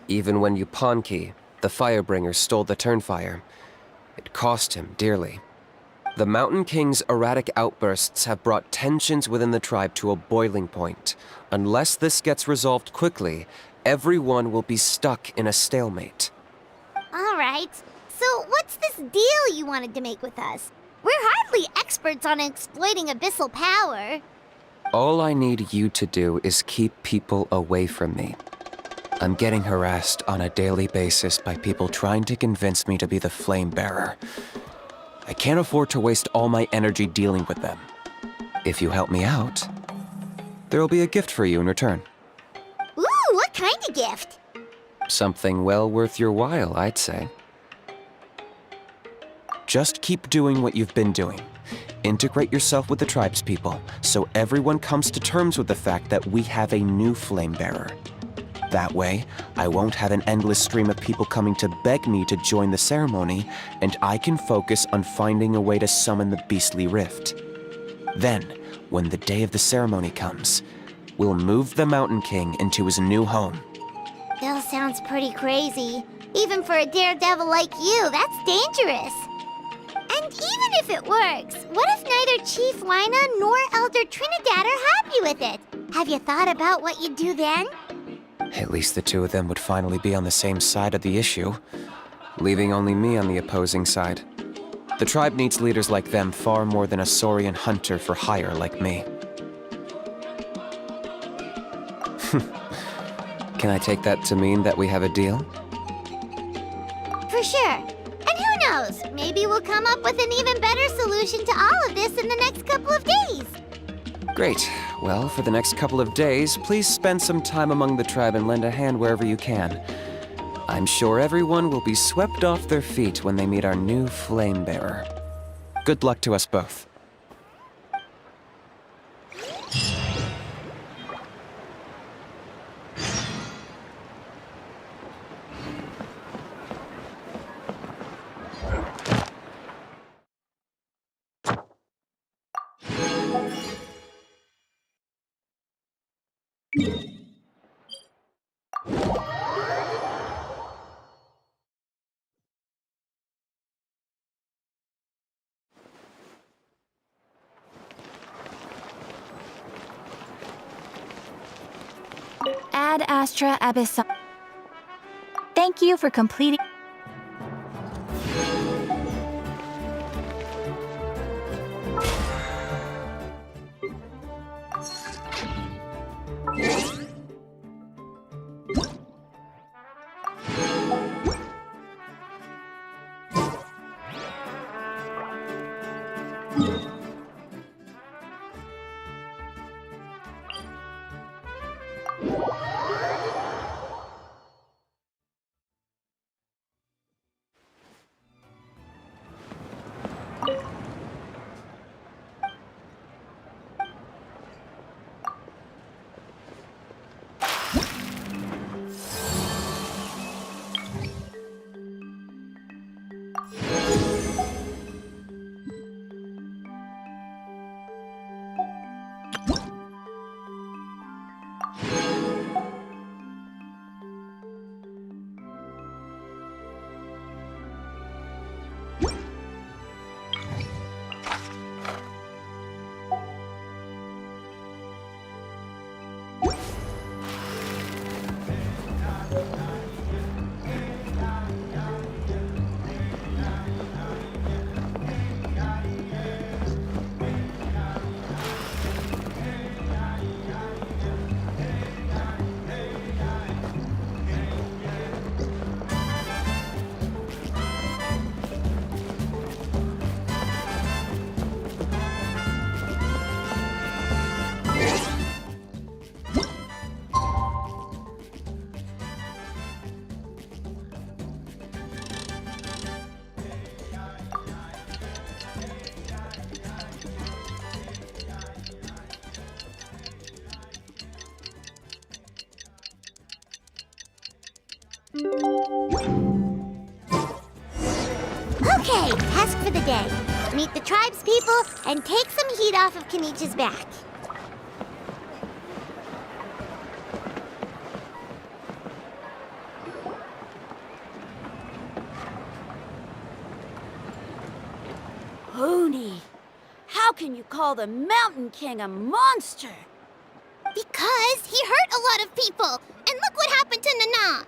Even when Yupanqui, the Firebringer, stole the Turnfire, it cost him dearly. The Mountain King's erratic outbursts have brought tensions within the tribe to a boiling point. Unless this gets resolved quickly, everyone will be stuck in a stalemate. All right. So what's this deal you wanted to make with us? We're hardly experts on exploiting abyssal power. All I need you to do is keep people away from me. I'm getting harassed on a daily basis by people trying to convince me to be the flame bearer. I can't afford to waste all my energy dealing with them. If you help me out, there'll be a gift for you in return. Ooh, what kind of gift? Something well worth your while, I'd say. Just keep doing what you've been doing. Integrate yourself with the tribespeople, so everyone comes to terms with the fact that we have a new flame bearer. That way, I won't have an endless stream of people coming to beg me to join the ceremony, and I can focus on finding a way to summon the beastly rift. Then, when the day of the ceremony comes, we'll move the Mountain King into his new home. Still sounds pretty crazy. Even for a daredevil like you, that's dangerous. And even if it works, what if neither Chief Wyna nor Elder Trinidad are happy with it? Have you thought about what you'd do then? At least the two of them would finally be on the same side of the issue, leaving only me on the opposing side. The tribe needs leaders like them far more than a Saurian hunter for hire like me. Can I take that to mean that we have a deal? For sure. And who knows, maybe we'll come up with an even better solution to all of this in the next couple of days. Great. Well, for the next couple of days, please spend some time among the tribe and lend a hand wherever you can. I'm sure everyone will be swept off their feet when they meet our new flame bearer. Good luck to us both. Ad Astra Abyssal. Thank you for completing. Okay, task for the day. Meet the tribespeople and take some heat off of Kenichi's back. Hoonie, how can you call the Mountain King a monster? Because he hurt a lot of people. And look what happened to Nana.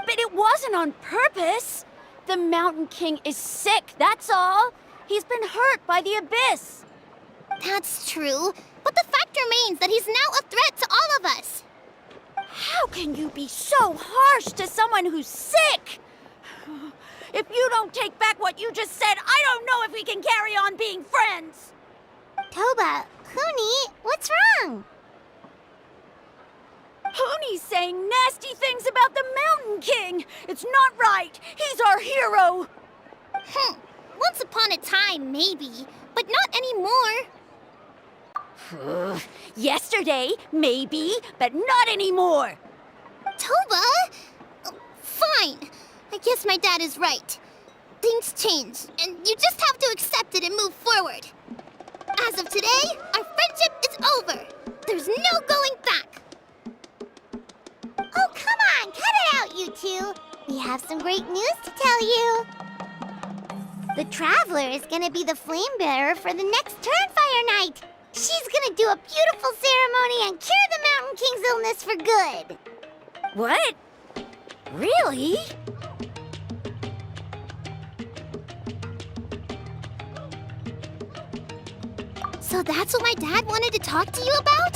But it wasn't on purpose. The Mountain King is sick, that's all. He's been hurt by the Abyss. That's true. But the fact remains that he's now a threat to all of us. How can you be so harsh to someone who's sick? If you don't take back what you just said, I don't know if we can carry on being friends. Toba, Huni, what's wrong? Hoonie's saying nasty things about the Mountain King. It's not right. He's our hero. Once upon a time, maybe. But not anymore. Yesterday, maybe, but not anymore. Toba? Fine. I guess my dad is right. Things change, and you just have to accept it and move forward. As of today, our friendship is over. There's no going back. Oh, come on, cut it out, you two. We have some great news to tell you. The Traveler is gonna be the flame bearer for the next Turnfire night. She's gonna do a beautiful ceremony and cure the Mountain King's illness for good. What? Really? So that's what my dad wanted to talk to you about?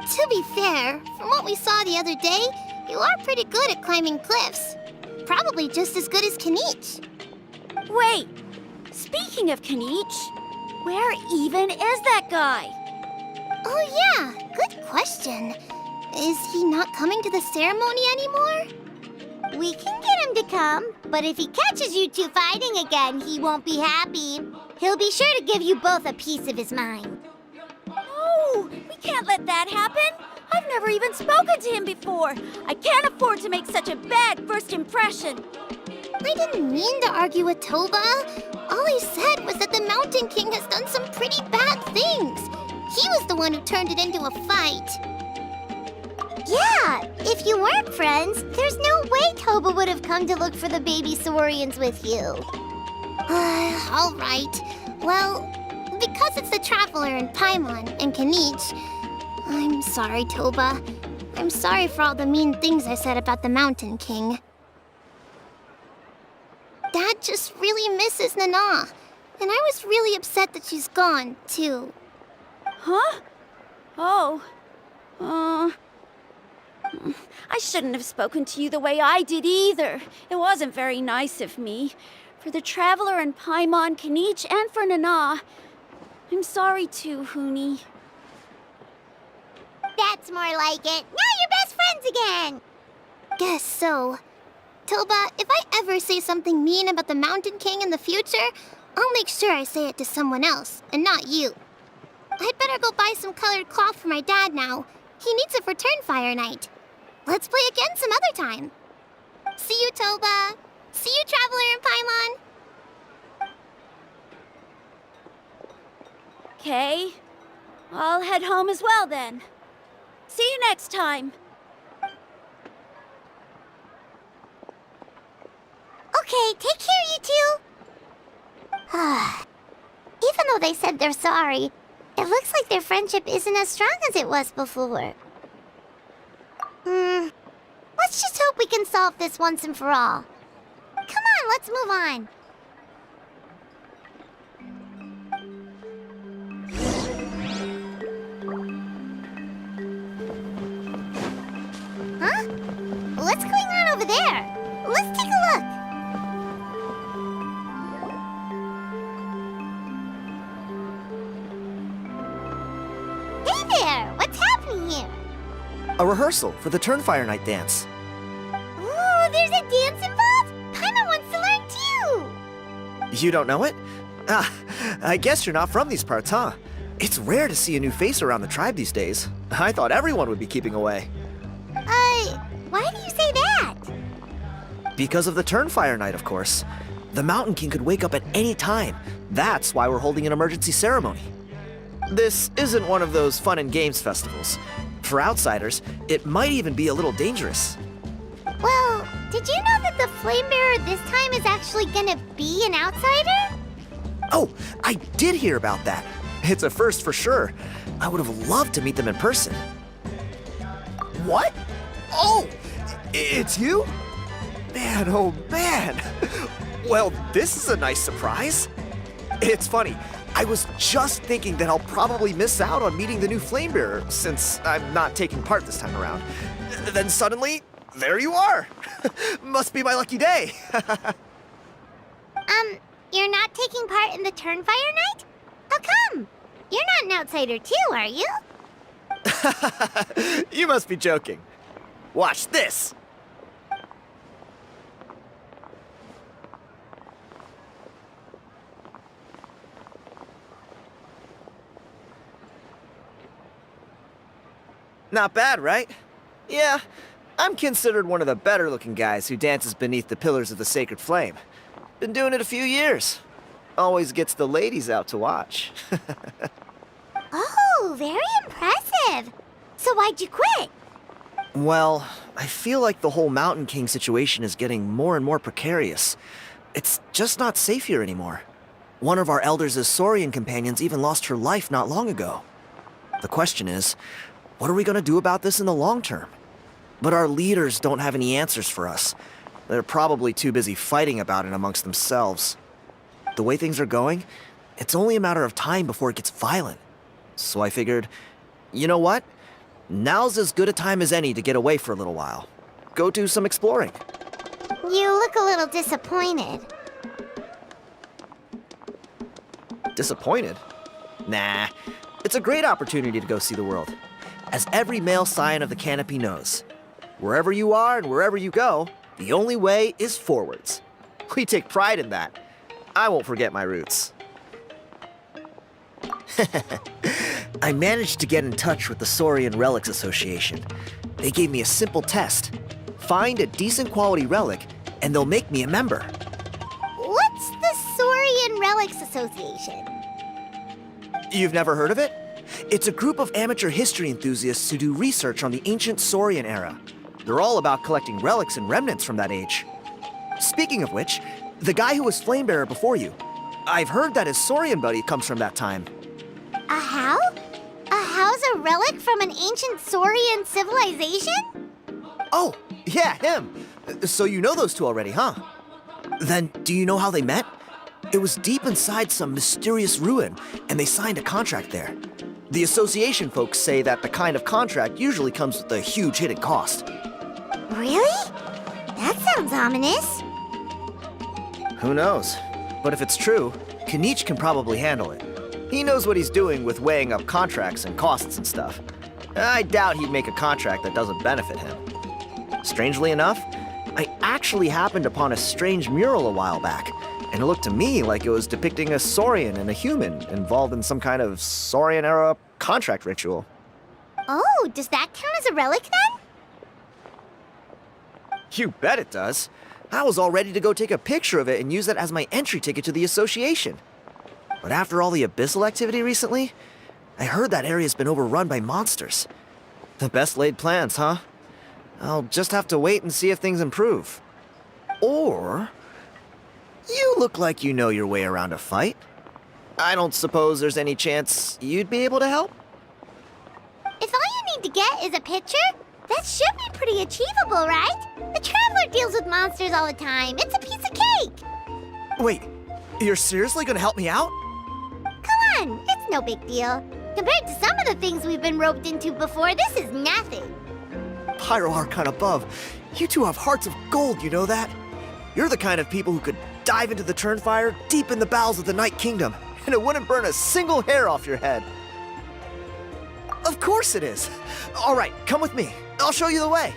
To be fair, from what we saw the other day, you are pretty good at climbing cliffs. Probably just as good as Kanich. Wait, speaking of Kanich, where even is that guy? Oh yeah, good question. Is he not coming to the ceremony anymore? We can get him to come, but if he catches you two fighting again, he won't be happy. He'll be sure to give you both a piece of his mind. Oh, we can't let that happen. I've never even spoken to him before. I can't afford to make such a bad first impression. I didn't mean to argue with Toba. All I said was that the Mountain King has done some pretty bad things. He was the one who turned it into a fight. Yeah, if you weren't friends, there's no way Toba would have come to look for the baby Saurians with you. All right. Well, because it's the Traveler and Paimon and Kanich, I'm sorry, Toba. I'm sorry for all the mean things I said about the Mountain King. Dad just really misses Nana, and I was really upset that she's gone, too. Huh? Oh. I shouldn't have spoken to you the way I did either. It wasn't very nice of me. For the Traveler and Paimon, Kanich, and for Nana. I'm sorry too, Huni. That's That's more like it. Now you're best friends again. Guess so. Toba, if I ever say something mean about the Mountain King in the future, I'll make sure I say it to someone else, and not you. I'd better go buy some colored cloth for my dad now. He needs it for Turnfire night. Let's play again some other time. See you, Toba. See you, Traveler and Paimon. Okay. I'll head home as well then. See you next time. Okay, take care, you two. Even though they said they're sorry, it looks like their friendship isn't as strong as it was before. Let's just hope we can solve this once and for all. Come on, let's move on. Huh? What's going on over there? Let's take a look. Hey there! What's happening here? A rehearsal for the Turnfire Night dance. Ooh, there's a dance involved? Paimon wants to learn too! You don't know it? Ah, I guess you're not from these parts, huh? It's rare to see a new face around the tribe these days. I thought everyone would be keeping away. Why do you say that? Because of the Turnfire Night, of course. The Mountain King could wake up at any time. That's why we're holding an emergency ceremony. This isn't one of those fun and games festivals. For outsiders, it might even be a little dangerous. Well, did you know that the Flame Bearer this time is actually gonna be an outsider? Oh, I did hear about that. It's a first for sure. I would have loved to meet them in person. What? Oh, it's you? Man, oh man. Well, this is a nice surprise. It's funny. I was just thinking that I'll probably miss out on meeting the new Flame Bearer since I'm not taking part this time around. Then suddenly, there you are. Must be my lucky day. You're not taking part in the Turnfire Night? How come? You're not an outsider too, are you? You must be joking. Watch this. Not bad, right? Yeah, I'm considered one of the better-looking guys who dances beneath the pillars of the sacred flame. Been doing it a few years. Always gets the ladies out to watch. Oh, very impressive. So why'd you quit? Well, I feel like the whole Mountain King situation is getting more and more precarious. It's just not safe here anymore. One of our elders' Saurian companions even lost her life not long ago. The question is, what are we going to do about this in the long term? But our leaders don't have any answers for us. They're probably too busy fighting about it amongst themselves. The way things are going, it's only a matter of time before it gets violent. So I figured, you know what? Now's as good a time as any to get away for a little while. Go do some exploring. You look a little disappointed. Disappointed? Nah, it's a great opportunity to go see the world. As every male scion of the Canopy knows, wherever you are and wherever you go, the only way is forwards. We take pride in that. I won't forget my roots. I managed to get in touch with the Saurian Relics Association. They gave me a simple test. Find a decent quality relic, and they'll make me a member. What's the Saurian Relics Association? You've never heard of it? It's a group of amateur history enthusiasts who do research on the ancient Saurian era. They're all about collecting relics and remnants from that age. Speaking of which, the guy who was Flamebearer before you, I've heard that his Saurian buddy comes from that time. A how? A how's a relic from an ancient Saurian civilization? Oh, yeah, him. So you know those two already, huh? Then, do you know how they met? It was deep inside some mysterious ruin, and they signed a contract there. The association folks say that the kind of contract usually comes with a huge hidden cost. Really? That sounds ominous. Who knows? But if it's true, Kanich can probably handle it. He knows what he's doing with weighing up contracts and costs and stuff. I doubt he'd make a contract that doesn't benefit him. Strangely enough, I actually happened upon a strange mural a while back, and it looked to me like it was depicting a Saurian and a human involved in some kind of Saurian-era contract ritual. Oh, does that count as a relic then? You bet it does. I was all ready to go take a picture of it and use that as my entry ticket to the association. But after all the abyssal activity recently, I heard that area's been overrun by monsters. The best laid plans, huh? I'll just have to wait and see if things improve. Or... you look like you know your way around a fight. I don't suppose there's any chance you'd be able to help? If all you need to get is a picture, that should be pretty achievable, right? The Traveler deals with monsters all the time. It's a piece of cake. Wait, you're seriously gonna help me out? Come on, it's no big deal. Compared to some of the things we've been roped into before, this is nothing. Pyro Archon above, you two have hearts of gold, you know that? You're the kind of people who could dive into the Turnfire deep in the bowels of the Night Kingdom, and it wouldn't burn a single hair off your head. Of course it is. All right, come with me. I'll show you the way.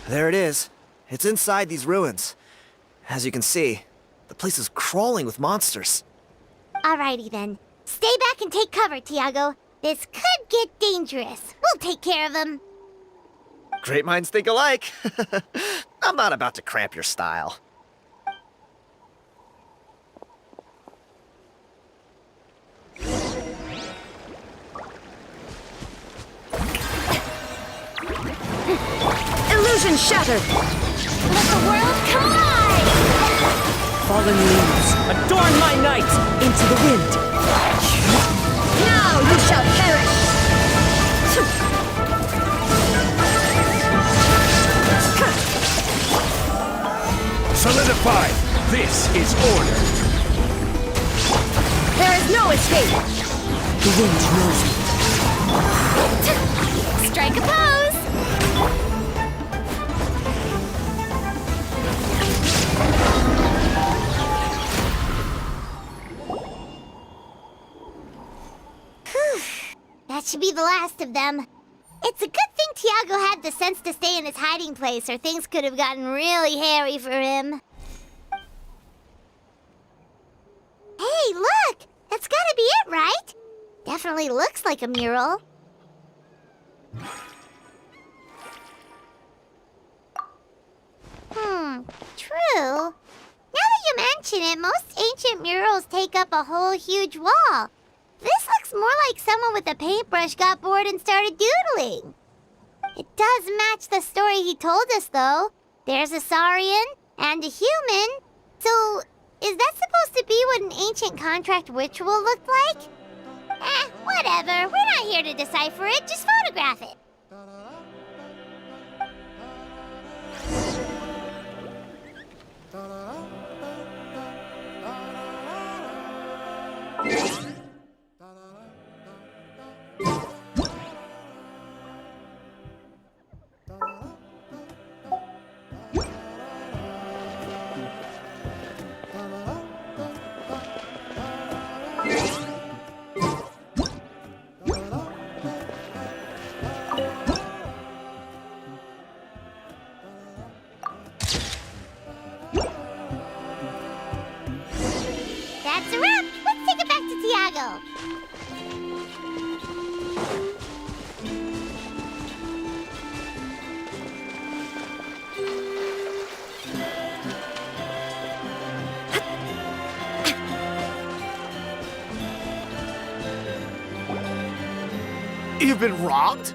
There it is. It's inside these ruins. As you can see, the place is crawling with monsters. Alrighty then. Stay back and take cover, Tiago. This could get dangerous. We'll take care of him. Great minds think alike. I'm not about to cramp your style. Illusion shattered! Let the world come alive! Fallen leaves, adorn my night into the wind. Now you shall perish! Solidify! This is order! There is no escape! The wind knows me. Strike a pose! That should be the last of them. It's a good thing Tiago had the sense to stay in his hiding place, or things could have gotten really hairy for him. Hey, look! That's gotta be it, right? Definitely looks like a mural. True. Now that you mention it, most ancient murals take up a whole huge wall. This looks more like someone with a paintbrush got bored and started doodling. It does match the story he told us, though. There's a Saurian and a human. So, is that supposed to be what an ancient contract ritual looked like? Whatever. We're not here to decipher it. Just photograph it. You've been robbed?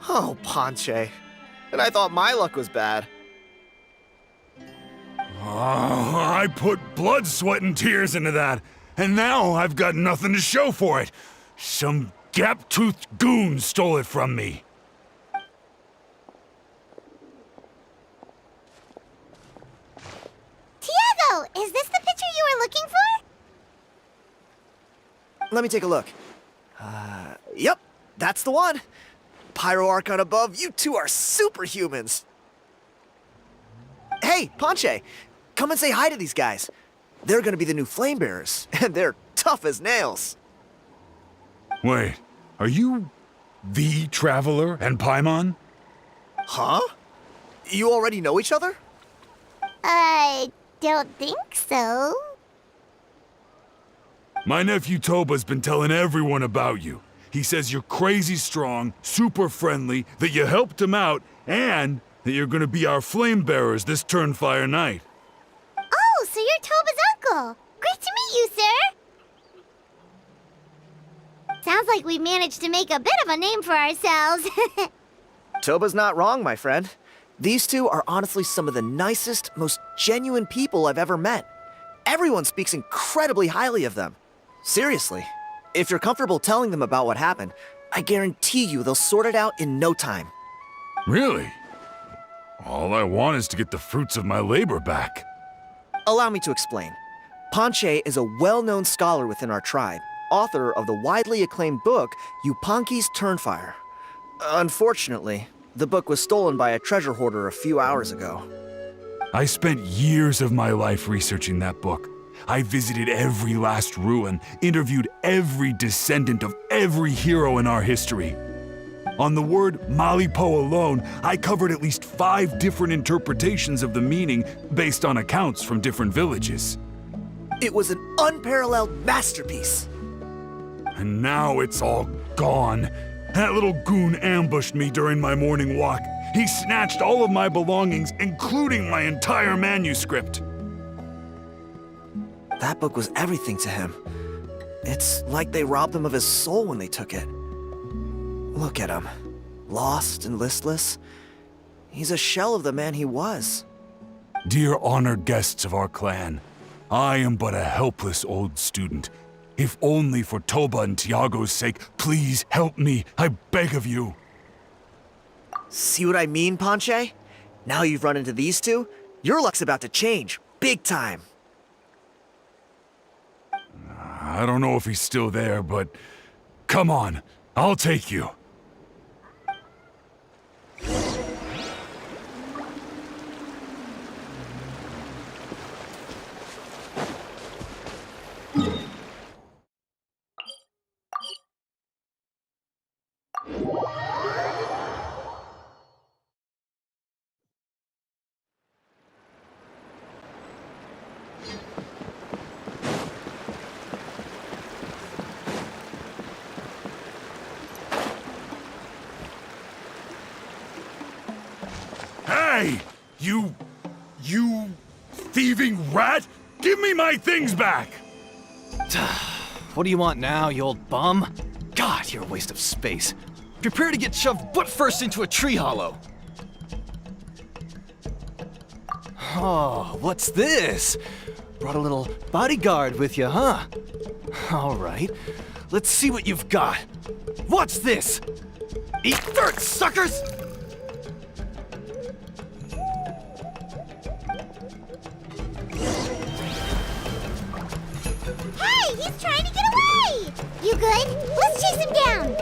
Oh, Ponche. And I thought my luck was bad. Oh, I put blood, sweat, and tears into that, and now I've got nothing to show for it. Some gap-toothed goon stole it from me. Tiago, is this the picture you were looking for? Let me take a look. Yep, that's the one. Pyro Archon above, you two are superhumans. Hey, Ponche, come and say hi to these guys. They're gonna be the new flame bearers, and they're tough as nails. Wait, are you the Traveler and Paimon? Huh? You already know each other? I don't think so. My nephew Toba's been telling everyone about you. He says you're crazy strong, super friendly, that you helped him out, and that you're gonna be our flame bearers this Turnfire night. Oh, so you're Toba's uncle. Great to meet you, sir. Sounds like we managed to make a bit of a name for ourselves. Toba's not wrong, my friend. These two are honestly some of the nicest, most genuine people I've ever met. Everyone speaks incredibly highly of them. Seriously, if you're comfortable telling them about what happened, I guarantee you they'll sort it out in no time. Really? All I want is to get the fruits of my labor back. Allow me to explain. Ponche is a well-known scholar within our tribe, author of the widely acclaimed book, Yupanqui's Turnfire. Unfortunately, the book was stolen by a treasure hoarder a few hours ago. I spent years of my life researching that book. I visited every last ruin, interviewed every descendant of every hero in our history. On the word Malipo alone, I covered at least 5 different interpretations of the meaning based on accounts from different villages. It was an unparalleled masterpiece. And now it's all gone. That little goon ambushed me during my morning walk. He snatched all of my belongings, including my entire manuscript. That book was everything to him. It's like they robbed him of his soul when they took it. Look at him. Lost and listless. He's a shell of the man he was. Dear honored guests of our clan, I am but a helpless old student. If only for Toba and Tiago's sake, please help me, I beg of you. See what I mean, Ponche? Now you've run into these two, your luck's about to change, big time. I don't know if he's still there, but come on, I'll take you. Hey! You thieving rat! Give me my things back! What do you want now, you old bum? God, you're a waste of space. Prepare to get shoved butt first into a tree hollow. Oh, what's this? Brought a little bodyguard with you, huh? All right, let's see what you've got. What's this? Eat dirt, suckers! Hey, he's trying to get away! You good? Let's chase him down!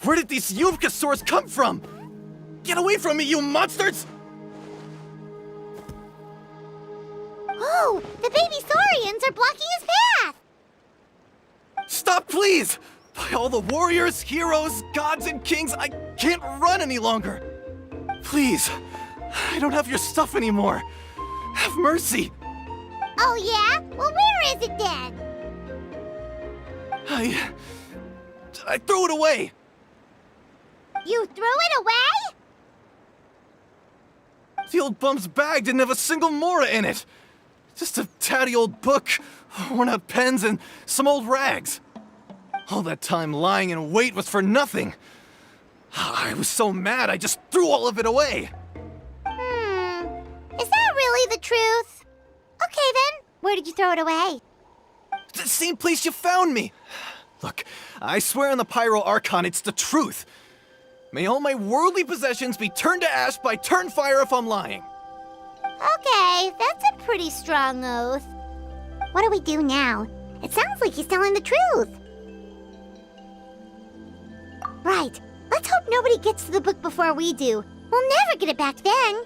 Where did these Yupanqui come from? Get away from me, you monsters! Oh, the baby saurians are blocking his path! Stop, please! By all the warriors, heroes, gods, and kings, I can't run any longer. Please, I don't have your stuff anymore. Have mercy. Oh, yeah? Well, where is it then? I threw it away. You threw it away? The old bum's bag didn't have a single mora in it. Just a tatty old book, worn out pens, and some old rags. All that time lying in wait was for nothing. I was so mad, I just threw all of it away. Is that really the truth? Okay then, where did you throw it away? The same place you found me. Look, I swear on the Pyro Archon it's the truth. May all my worldly possessions be turned to ash by Turnfire if I'm lying. Okay, that's a pretty strong oath. What do we do now? It sounds like he's telling the truth. Right. Let's hope nobody gets to the book before we do. We'll never get it back then.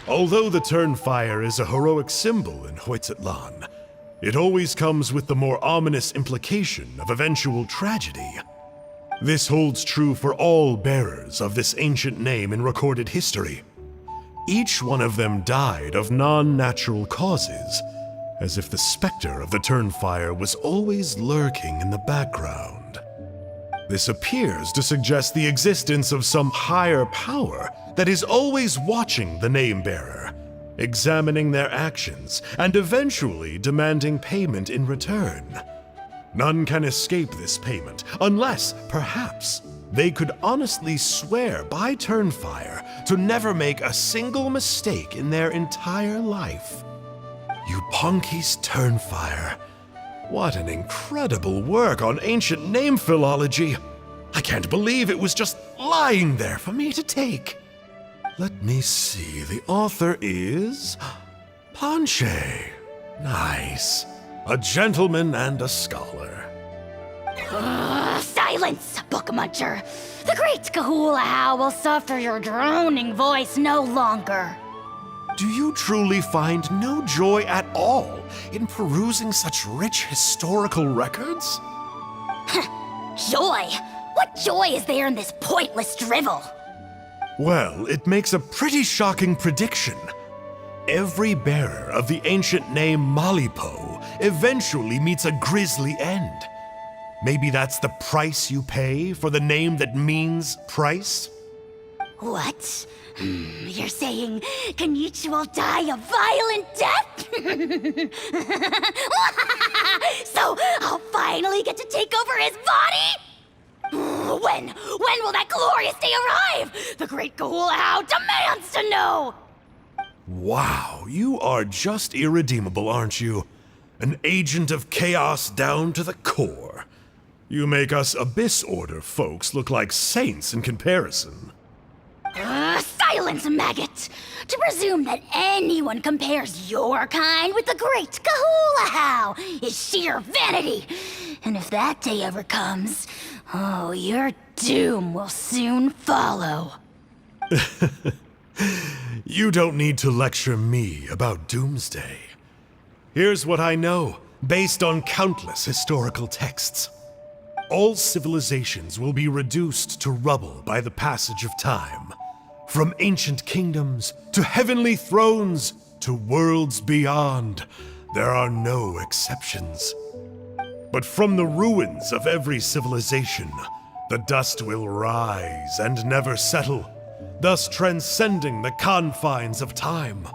Although the Turnfire is a heroic symbol in Hoytzatlan, it always comes with the more ominous implication of eventual tragedy. This holds true for all bearers of this ancient name in recorded history. Each one of them died of non-natural causes, as if the specter of the Turnfire was always lurking in the background. This appears to suggest the existence of some higher power that is always watching the name-bearer, examining their actions, and eventually demanding payment in return. None can escape this payment, unless, perhaps, they could honestly swear by Turnfire to never make a single mistake in their entire life. Yupanqui's Turnfire. What an incredible work on ancient name philology. I can't believe it was just lying there for me to take. Let me see, the author is Panche. Nice. A gentleman and a scholar. Silence, book muncher. The great Kahula will suffer your droning voice no longer. Do you truly find no joy at all in perusing such rich historical records? Joy? What joy is there in this pointless drivel? Well, it makes a pretty shocking prediction. Every bearer of the ancient name Malipo eventually meets a grisly end. Maybe that's the price you pay for the name that means price? What? You're saying Kenichi will die a violent death? So I'll finally get to take over his body? When will that glorious day arrive? The great Kahula demands to know! Wow, you are just irredeemable, aren't you? An agent of chaos down to the core. You make us Abyss Order folks look like saints in comparison. Silence, maggot! To presume that anyone compares your kind with the great Kahula is sheer vanity. And if that day ever comes, oh, your doom will soon follow. You don't need to lecture me about Doomsday. Here's what I know, based on countless historical texts. All civilizations will be reduced to rubble by the passage of time. From ancient kingdoms, to heavenly thrones, to worlds beyond, there are no exceptions. But from the ruins of every civilization, the dust will rise and never settle, thus transcending the confines of time.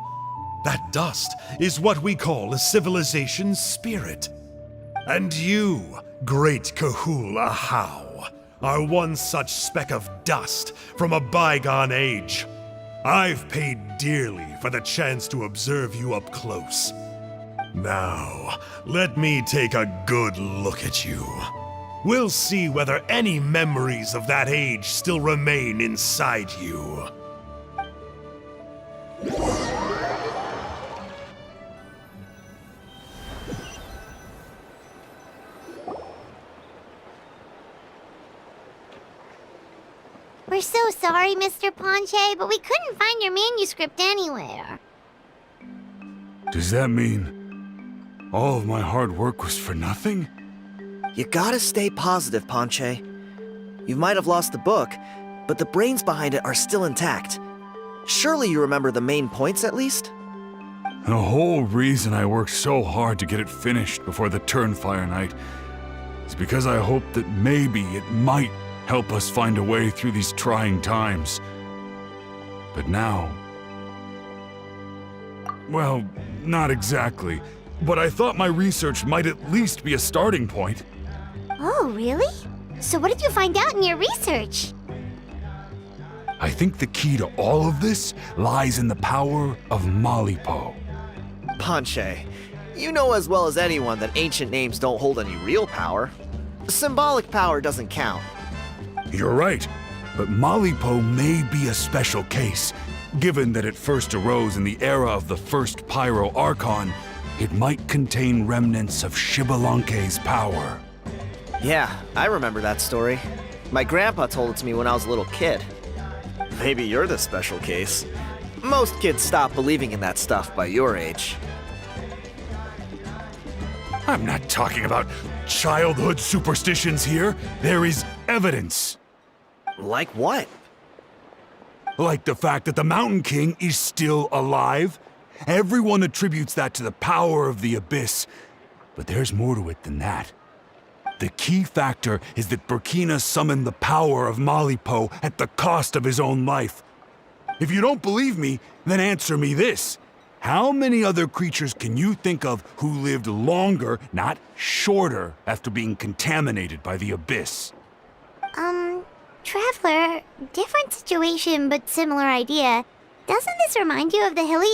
That dust is what we call a civilization's spirit. And you, great Kahula How, are one such speck of dust from a bygone age. I've paid dearly for the chance to observe you up close. Now, let me take a good look at you. We'll see whether any memories of that age still remain inside you. We're so sorry, Mr. Ponche, but we couldn't find your manuscript anywhere. Does that mean all of my hard work was for nothing? You gotta stay positive, Ponche. You might have lost the book, but the brains behind it are still intact. Surely you remember the main points at least? The whole reason I worked so hard to get it finished before the Turnfire night is because I hoped that maybe it might help us find a way through these trying times. But now... well, not exactly. But I thought my research might at least be a starting point. Oh, really? So what did you find out in your research? I think the key to all of this lies in the power of Malipo. Ponche, you know as well as anyone that ancient names don't hold any real power. Symbolic power doesn't count. You're right, but Malipo may be a special case. Given that it first arose in the era of the first Pyro Archon, it might contain remnants of Xbalanque's power. Yeah, I remember that story. My grandpa told it to me when I was a little kid. Maybe you're the special case. Most kids stop believing in that stuff by your age. I'm not talking about childhood superstitions here. There is evidence. Like what? Like the fact that the Mountain King is still alive. Everyone attributes that to the power of the Abyss. But there's more to it than that. The key factor is that Burkina summoned the power of Malipo at the cost of his own life. If you don't believe me, then answer me this. How many other creatures can you think of who lived longer, not shorter, after being contaminated by the Abyss? Traveler, different situation but similar idea. Doesn't this remind you of the hilly...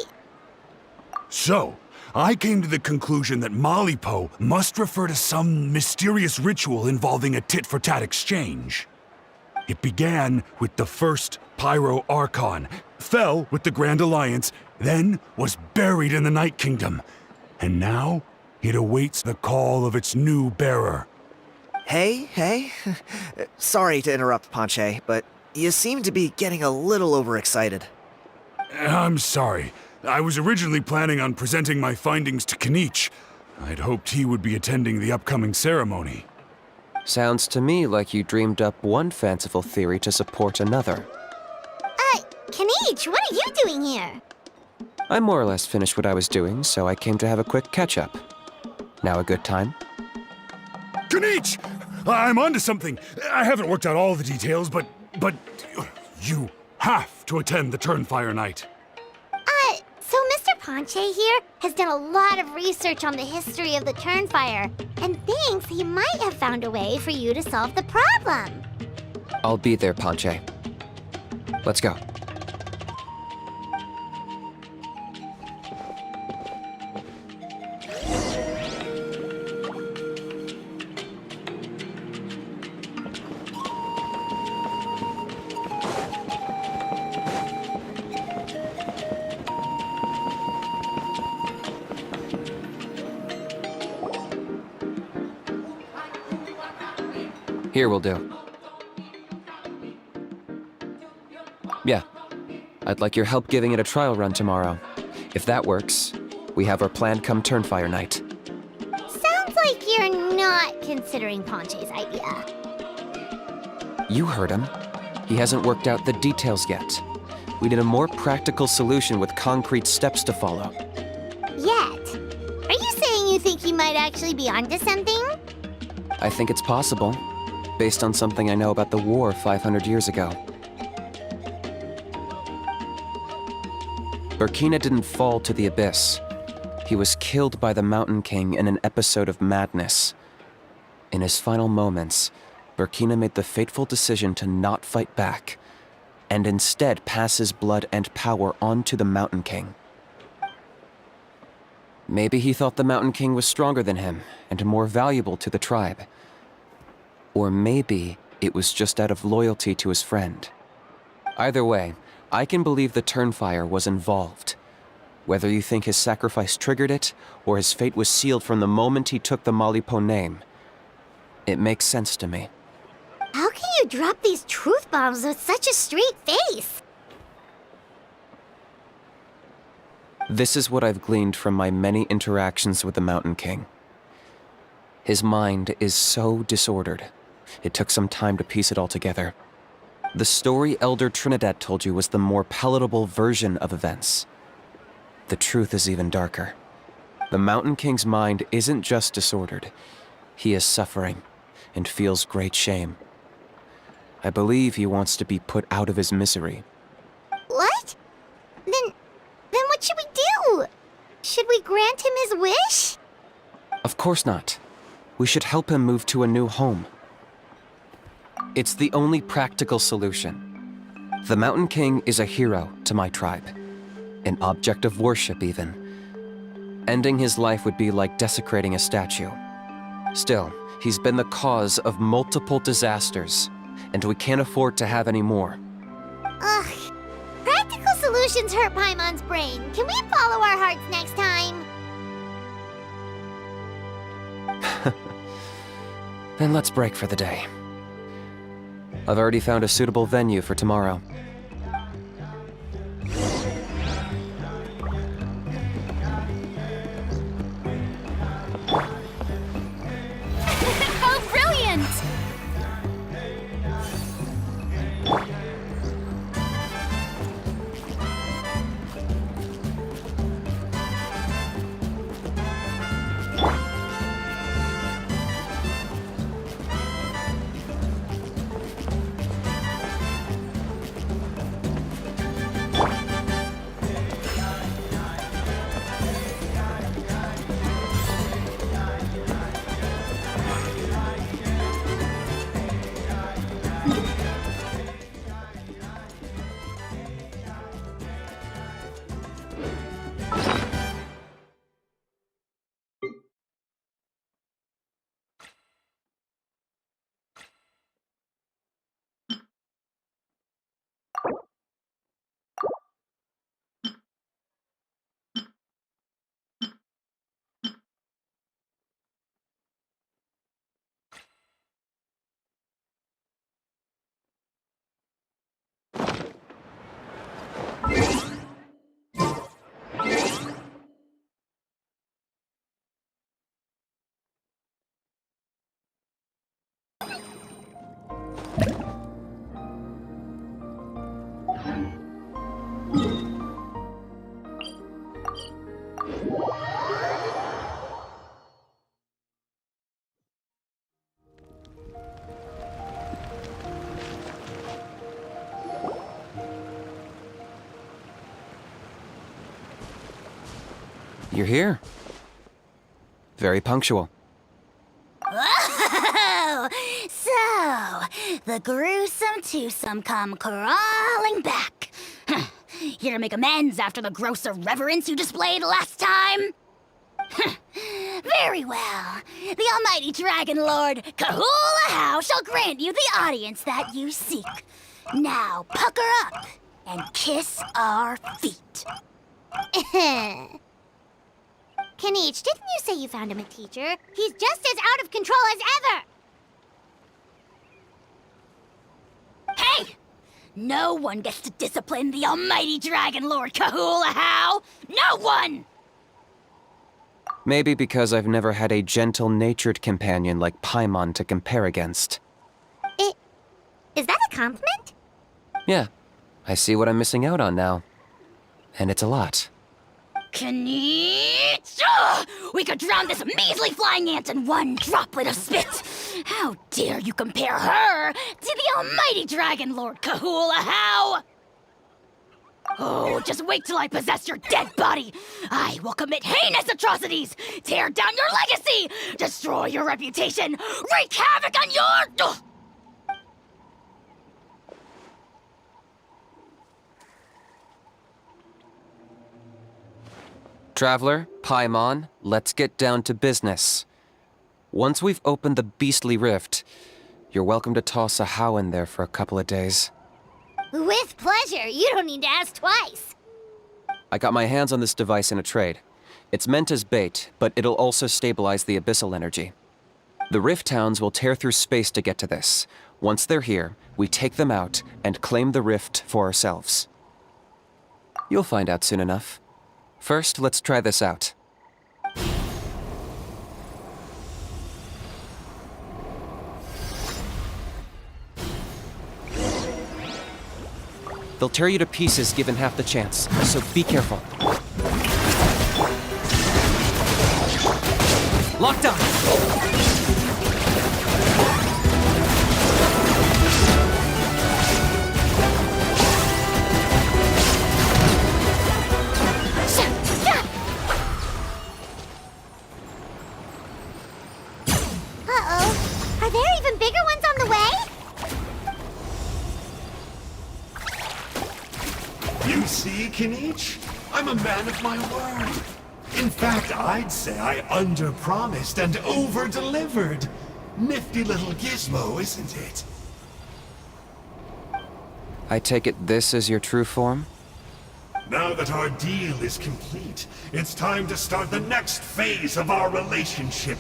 So, I came to the conclusion that Malipo must refer to some mysterious ritual involving a tit-for-tat exchange. It began with the first Pyro Archon, fell with the Grand Alliance, then was buried in the Night Kingdom, and now it awaits the call of its new bearer. Hey. Sorry to interrupt, Ponche, but you seem to be getting a little overexcited. I'm sorry. I was originally planning on presenting my findings to Canich. I'd hoped he would be attending the upcoming ceremony. Sounds to me like you dreamed up one fanciful theory to support another. Canich, what are you doing here? I more or less finished what I was doing, so I came to have a quick catch-up. Now a good time? Canich! I'm onto something. I haven't worked out all the details, but you have to attend the Turnfire night. So Mr. Ponche here has done a lot of research on the history of the Turnfire, and thinks he might have found a way for you to solve the problem. I'll be there, Ponche. Let's go. Here will do. Yeah. I'd like your help giving it a trial run tomorrow. If that works, we have our plan come Turnfire night. Sounds like you're not considering Ponche's idea. You heard him. He hasn't worked out the details yet. We need a more practical solution with concrete steps to follow. Yet? Are you saying you think he might actually be onto something? I think it's possible, based on something I know about the war 500 years ago. Burkina didn't fall to the Abyss. He was killed by the Mountain King in an episode of madness. In his final moments, Burkina made the fateful decision to not fight back, and instead pass his blood and power on to the Mountain King. Maybe he thought the Mountain King was stronger than him, and more valuable to the tribe. Or maybe it was just out of loyalty to his friend. Either way, I can believe the Turnfire was involved. Whether you think his sacrifice triggered it, or his fate was sealed from the moment he took the Malipo name, it makes sense to me. How can you drop these truth bombs with such a straight face? This is what I've gleaned from my many interactions with the Mountain King. His mind is so disordered. It took some time to piece it all together. The story Elder Trinidad told you was the more palatable version of events. The truth is even darker. The Mountain King's mind isn't just disordered. He is suffering and feels great shame. I believe he wants to be put out of his misery. What? Then what should we do? Should we grant him his wish? Of course not. We should help him move to a new home. It's the only practical solution. The Mountain King is a hero to my tribe. An object of worship, even. Ending his life would be like desecrating a statue. Still, he's been the cause of multiple disasters, and we can't afford to have any more. Ugh. Practical solutions hurt Paimon's brain. Can we follow our hearts next time? Then let's break for the day. I've already found a suitable venue for tomorrow. Oh, brilliant! You're here. Very punctual. Oh, so the gruesome twosome come crawling back. Here to make amends after the gross irreverence you displayed last time? Very well. The almighty Dragon Lord, Kahula How, shall grant you the audience that you seek. Now pucker up and kiss our feet. Kanich, didn't you say you found him a teacher? He's just as out of control as ever! Hey! No one gets to discipline the almighty Dragon Lord Kahula How! No one! Maybe because I've never had a gentle-natured companion like Paimon to compare against. Is that a compliment? Yeah, I see what I'm missing out on now. And it's a lot. Kanich! We could drown this measly flying ant in one droplet of spit! How dare you compare her to the almighty Dragon Lord Kahula How! Oh, just wait till I possess your dead body! I will commit heinous atrocities! Tear down your legacy! Destroy your reputation! Wreak havoc on your... Traveler, Paimon, let's get down to business. Once we've opened the beastly rift, you're welcome to toss a how in there for a couple of days. With pleasure. You don't need to ask twice. I got my hands on this device in a trade. It's meant as bait, but it'll also stabilize the abyssal energy. The Rift Towns will tear through space to get to this. Once they're here, we take them out and claim the Rift for ourselves. You'll find out soon enough. First, let's try this out. They'll tear you to pieces given half the chance, so be careful. Locked on! Uh-oh. Are there even bigger ones on the way? You see, Kinich? I'm a man of my word. In fact, I'd say I under-promised and over-delivered. Nifty little gizmo, isn't it? I take it this is your true form? Now that our deal is complete, it's time to start the next phase of our relationship.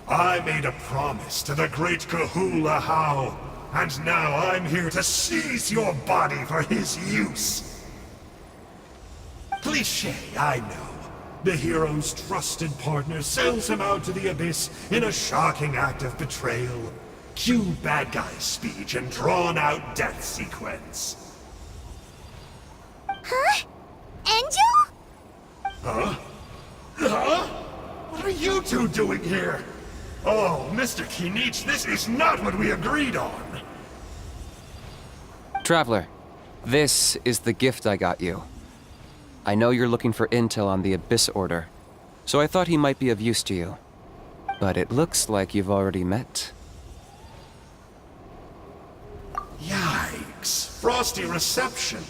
I made a promise to the great Kahula How, and now I'm here to seize your body for his use. Cliché, I know. The hero's trusted partner sells him out to the abyss in a shocking act of betrayal. Cue bad guy speech and drawn-out death sequence. Huh? Angel? Huh? Huh? What are you two doing here? Oh, Mr. Kinich, this is not what we agreed on. Traveler, this is the gift I got you. I know you're looking for intel on the Abyss Order, so I thought he might be of use to you. But it looks like you've already met. Yikes. Frosty reception.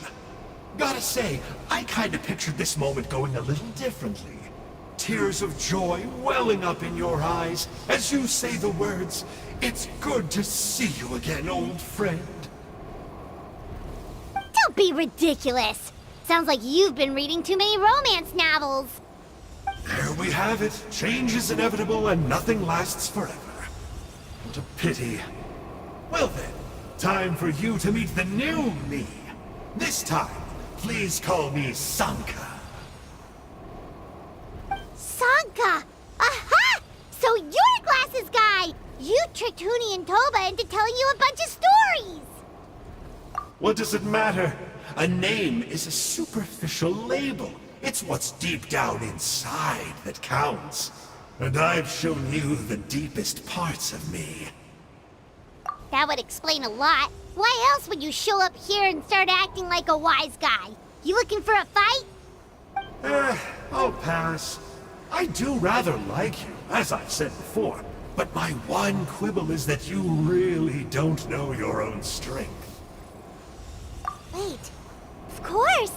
Gotta say, I kinda pictured this moment going a little differently. Tears of joy welling up in your eyes as you say the words, "It's good to see you again, old friend." Don't be ridiculous. Sounds like you've been reading too many romance novels. There we have it. Change is inevitable and nothing lasts forever. What a pity. Well then, time for you to meet the new me. This time, please call me Sanka. Sanka! Aha! So you're a glasses guy! You tricked Huni and Toba into telling you a bunch of stories! What does it matter? A name is a superficial label. It's what's deep down inside that counts. And I've shown you the deepest parts of me. That would explain a lot. Why else would you show up here and start acting like a wise guy? You looking for a fight? I'll pass. I do rather like you, as I've said before. But my one quibble is that you really don't know your own strength. Wait. Of course!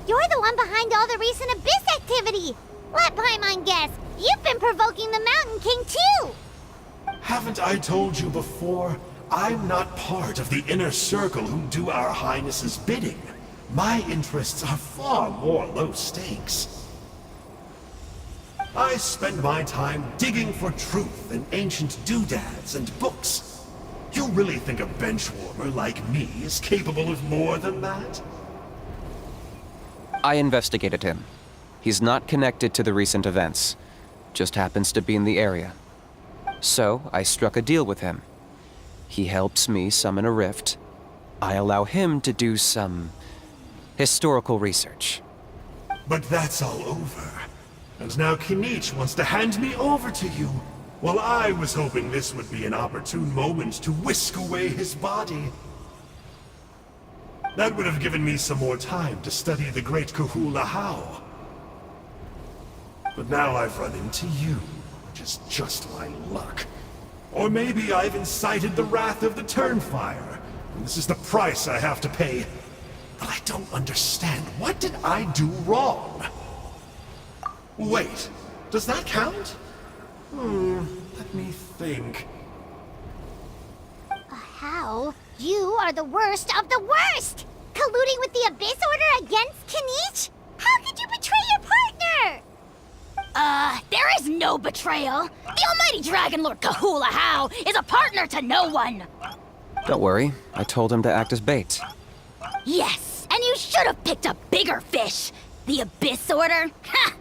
You're the one behind all the recent Abyss activity! Let Paimon guess, you've been provoking the Mountain King too! Haven't I told you before? I'm not part of the inner circle who do our Highness's bidding. My interests are far more low stakes. I spend my time digging for truth in ancient doodads and books. You really think a benchwarmer like me is capable of more than that? I investigated him. He's not connected to the recent events. Just happens to be in the area. So, I struck a deal with him. He helps me summon a rift. I allow him to do some historical research. But that's all over. And now Kinich wants to hand me over to you. Well, I was hoping this would be an opportune moment to whisk away his body. That would have given me some more time to study the great Kahula How. But now I've run into you, which is just my luck. Or maybe I've incited the wrath of the Turnfire, and this is the price I have to pay. But I don't understand. What did I do wrong? Wait, does that count? Let me think. How? You are the worst of the worst! Colluding with the Abyss Order against Kinich? How could you betray your partner? There is no no betrayal. The almighty Dragon Lord Kahula How is a partner to no one. Don't worry, I told him to act as bait. Yes, and you should have picked a bigger fish. The Abyss Order? Ha!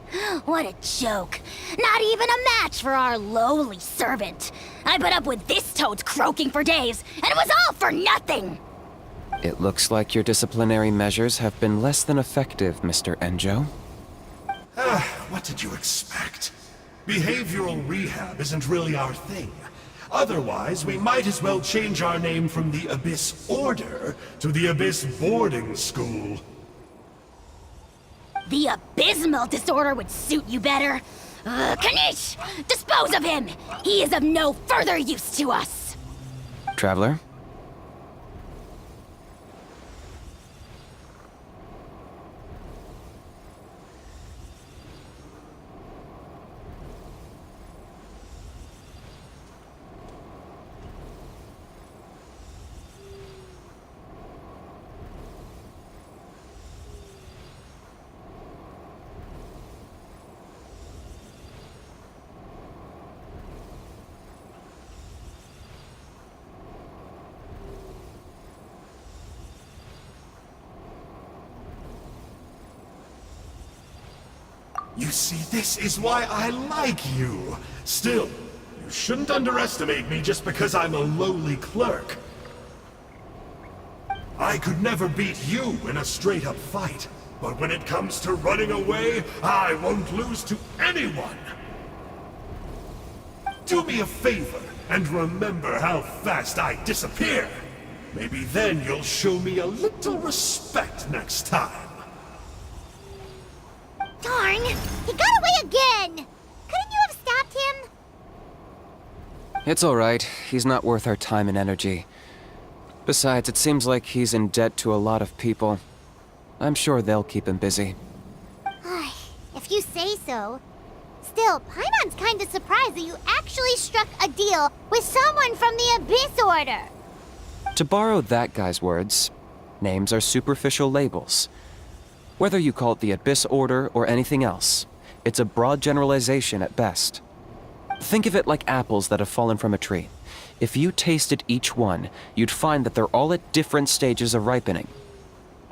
What a joke. Not even a match for our lowly servant. I put up with this toad's croaking for days, and it was all for nothing. It looks like your disciplinary measures have been less than effective, Mr. Enjo. What did you expect? Behavioral rehab isn't really our thing. Otherwise, we might as well change our name from the Abyss Order to the Abyss Boarding School. The abysmal disorder would suit you better. Kanish! Dispose of him! He is of no further use to us! Traveler? You see, this is why I like you. Still, you shouldn't underestimate me just because I'm a lowly clerk. I could never beat you in a straight-up fight, but when it comes to running away, I won't lose to anyone. Do me a favor and remember how fast I disappear. Maybe then you'll show me a little respect next time. Darn! He got away again! Couldn't you have stopped him? It's alright. He's not worth our time and energy. Besides, it seems like he's in debt to a lot of people. I'm sure they'll keep him busy. If you say so. Still, Paimon's kinda surprised that you actually struck a deal with someone from the Abyss Order. To borrow that guy's words, names are superficial labels. Whether you call it the Abyss Order or anything else, it's a broad generalization at best. Think of it like apples that have fallen from a tree. If you tasted each one, you'd find that they're all at different stages of ripening.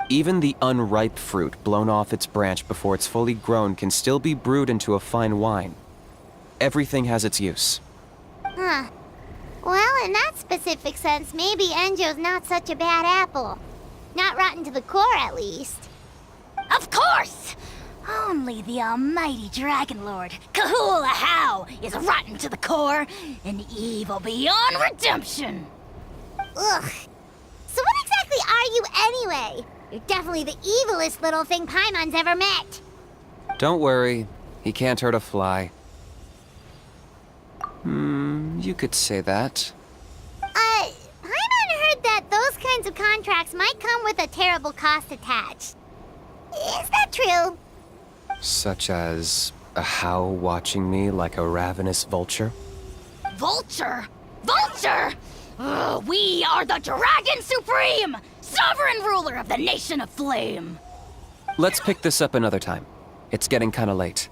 Even the unripe fruit blown off its branch before it's fully grown can still be brewed into a fine wine. Everything has its use. Huh. Well, in that specific sense, maybe Enjo's not such a bad apple. Not rotten to the core, at least. Of course! Only the almighty Dragon Lord, Kahula How, is rotten to the core and evil beyond redemption. Ugh. So what exactly are you anyway? You're definitely the evilest little thing Paimon's ever met. Don't worry, he can't hurt a fly. You could say that. Paimon heard that those kinds of contracts might come with a terrible cost attached. Is that true? Such as a how watching me like a ravenous vulture? Vulture? Vulture! We are the Dragon Supreme! Sovereign ruler of the Nation of Flame! Let's pick this up another time. It's getting kinda late.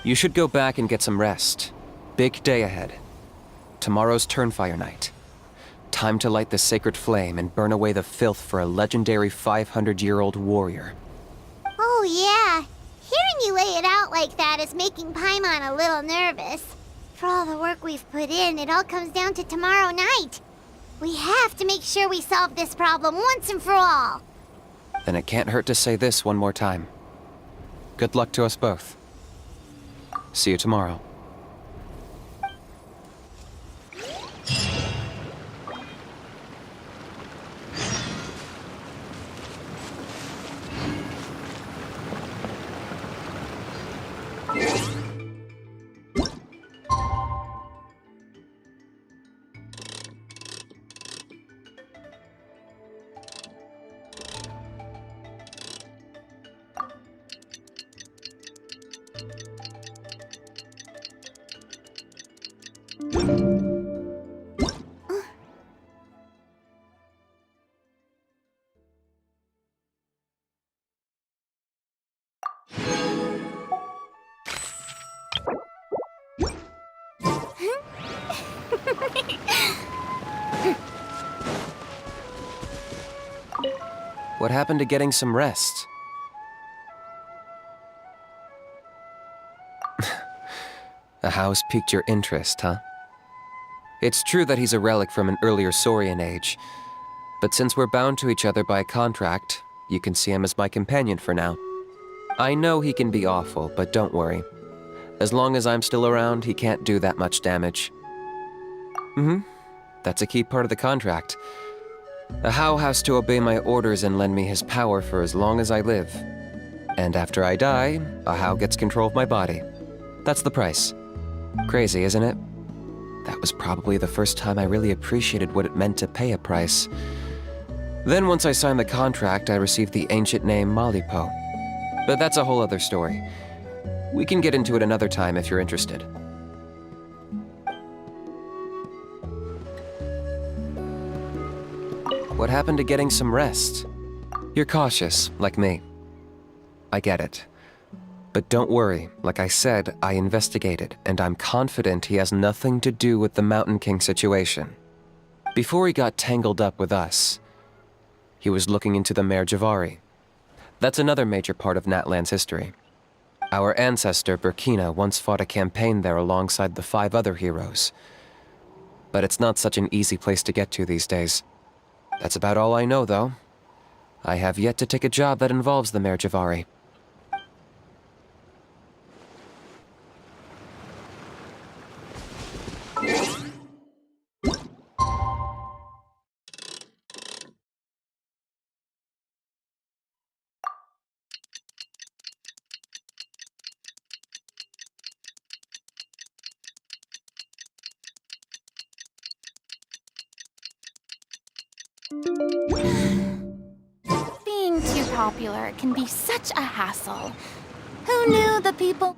You should go back and get some rest. Big day ahead. Tomorrow's Turnfire night. Time to light the sacred flame and burn away the filth for a legendary 500-year-old warrior. Oh yeah. Hearing you lay it out like that is making Paimon a little nervous. For all the work we've put in, it all comes down to tomorrow night. We have to make sure we solve this problem once and for all. Then it can't hurt to say this one more time. Good luck to us both. See you tomorrow. What happened to getting some rest? A house piqued your interest, huh? It's true that he's a relic from an earlier Saurian age, but since we're bound to each other by a contract, you can see him as my companion for now. I know he can be awful, but don't worry. As long as I'm still around, he can't do that much damage. That's a key part of the contract. A How has to obey my orders and lend me his power for as long as I live. And after I die, a How gets control of my body. That's the price. Crazy, isn't it? That was probably the first time I really appreciated what it meant to pay a price. Then once I signed the contract, I received the ancient name Malipo. But that's a whole other story. We can get into it another time if you're interested. What happened to getting some rest? You're cautious, like me. I get it. But don't worry, like I said, I investigated, and I'm confident he has nothing to do with the Mountain King situation. Before he got tangled up with us, he was looking into the Mare Javari. That's another major part of Natlan's history. Our ancestor, Burkina, once fought a campaign there alongside the 5 other heroes. But it's not such an easy place to get to these days. That's about all I know, though. I have yet to take a job that involves the Mare Javari. Being too popular can be such a hassle. Who knew the people...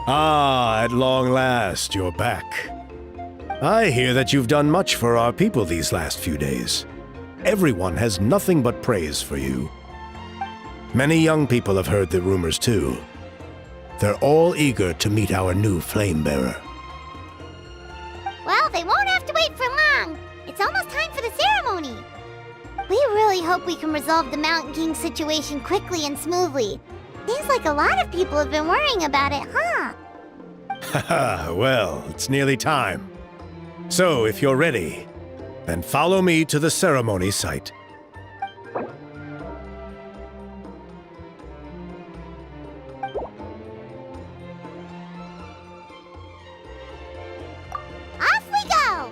Ah, at long last, you're back. I hear that you've done much for our people these last few days. Everyone has nothing but praise for you. Many young people have heard the rumors too. They're all eager to meet our new flame-bearer. Well, they won't have to wait for long. It's almost time for the ceremony. We really hope we can resolve the Mountain King situation quickly and smoothly. Seems like a lot of people have been worrying about it, huh? Haha, well, it's nearly time. So, if you're ready, then follow me to the ceremony site. Off we go!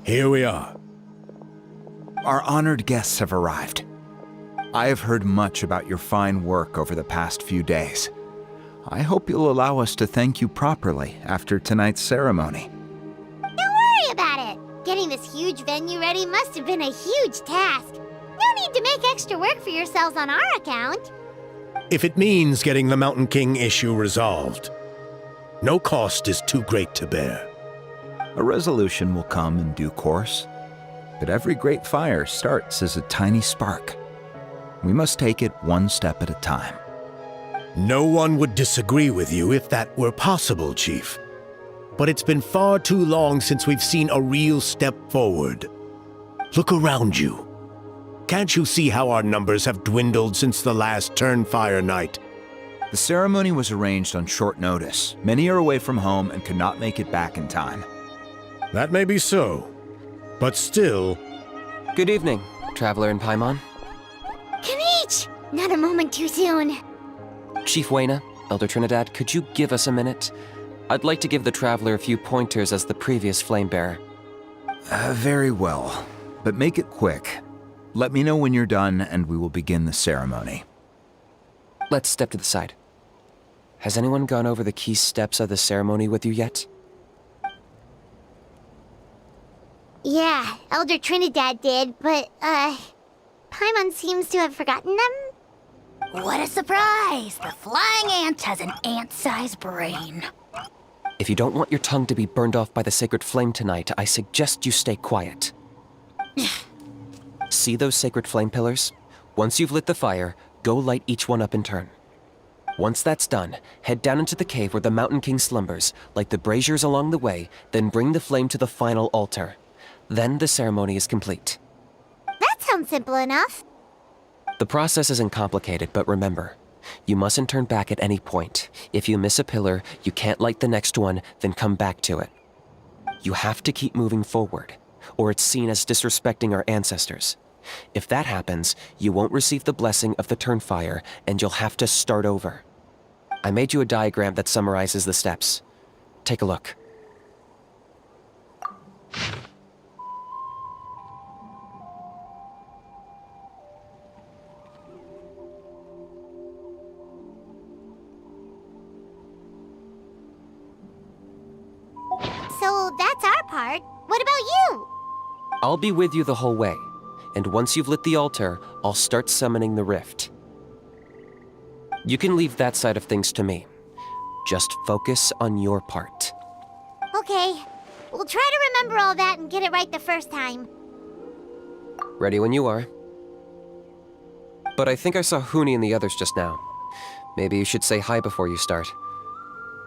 Here we are. Our honored guests have arrived. I have heard much about your fine work over the past few days. I hope you'll allow us to thank you properly after tonight's ceremony. Don't worry about it. Getting this huge venue ready must have been a huge task. No need to make extra work for yourselves on our account. If it means getting the Mountain King issue resolved, no cost is too great to bear. A resolution will come in due course, but every great fire starts as a tiny spark. We must take it one step at a time. No one would disagree with you if that were possible, Chief. But it's been far too long since we've seen a real step forward. Look around you. Can't you see how our numbers have dwindled since the last Turnfire night? The ceremony was arranged on short notice. Many are away from home and could not make it back in time. That may be so, but still... Good evening, Traveler in Paimon. Kanich! Not a moment too soon. Chief Wayna, Elder Trinidad, could you give us a minute? I'd like to give the Traveler a few pointers as the previous Flamebearer. Very well, but make it quick. Let me know when you're done and we will begin the ceremony. Let's step to the side. Has anyone gone over the key steps of the ceremony with you yet? Yeah, Elder Trinidad did, but, Paimon seems to have forgotten them? What a surprise! The flying ant has an ant-sized brain. If you don't want your tongue to be burned off by the sacred flame tonight, I suggest you stay quiet. See those sacred flame pillars? Once you've lit the fire, go light each one up in turn. Once that's done, head down into the cave where the Mountain King slumbers, light the braziers along the way, then bring the flame to the final altar. Then the ceremony is complete. That sounds simple enough. The process isn't complicated, but remember, you mustn't turn back at any point. If you miss a pillar, you can't light the next one, then come back to it. You have to keep moving forward, or it's seen as disrespecting our ancestors. If that happens, you won't receive the blessing of the Turnfire, and you'll have to start over. I made you a diagram that summarizes the steps. Take a look. So that's our part. What about you? I'll be with you the whole way, and once you've lit the altar, I'll start summoning the rift. You can leave that side of things to me. Just focus on your part. Okay. We'll try to remember all that and get it right the first time. Ready when you are. But I think I saw Huni and the others just now. Maybe you should say hi before you start.